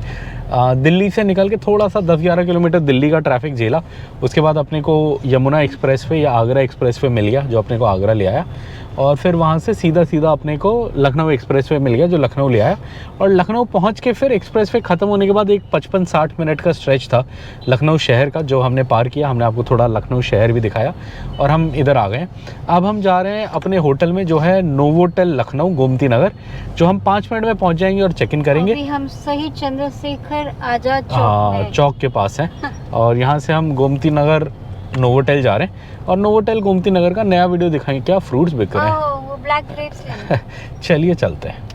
दिल्ली से निकल के थोड़ा सा 10-11 किलोमीटर दिल्ली का ट्रैफिक झेला। उसके बाद अपने को यमुना एक्सप्रेस वे या आगरा एक्सप्रेस वे मिल गया, जो अपने को आगरा ले आया। और फिर वहाँ से सीधा अपने को लखनऊ एक्सप्रेस वे मिल गया, जो लखनऊ ले आया। और लखनऊ पहुँच के फिर एक्सप्रेस वे ख़त्म होने के बाद एक 55-60 मिनट का स्ट्रेच था लखनऊ शहर का, जो हमने पार किया। हमने आपको थोड़ा लखनऊ शहर भी दिखाया और हम इधर आ गए। अब हम जा रहे हैं अपने होटल में, जो है नोवोटेल लखनऊ गोमती नगर, जो हम 5 मिनट में पहुँच जाएंगे और चेक इन करेंगे। अभी हम शहीद चंद्रशेखर आज़ाद चौक, हाँ, चौक के पास हैं। और यहाँ से हम गोमती नगर नोवोटेल जा रहे हैं, और नोवोटेल गोमती नगर का नया वीडियो दिखाएंगे। क्या फ्रूट्स बिक रहे हैं, वो ब्लैक ग्रेप्स। चलिए चलते हैं।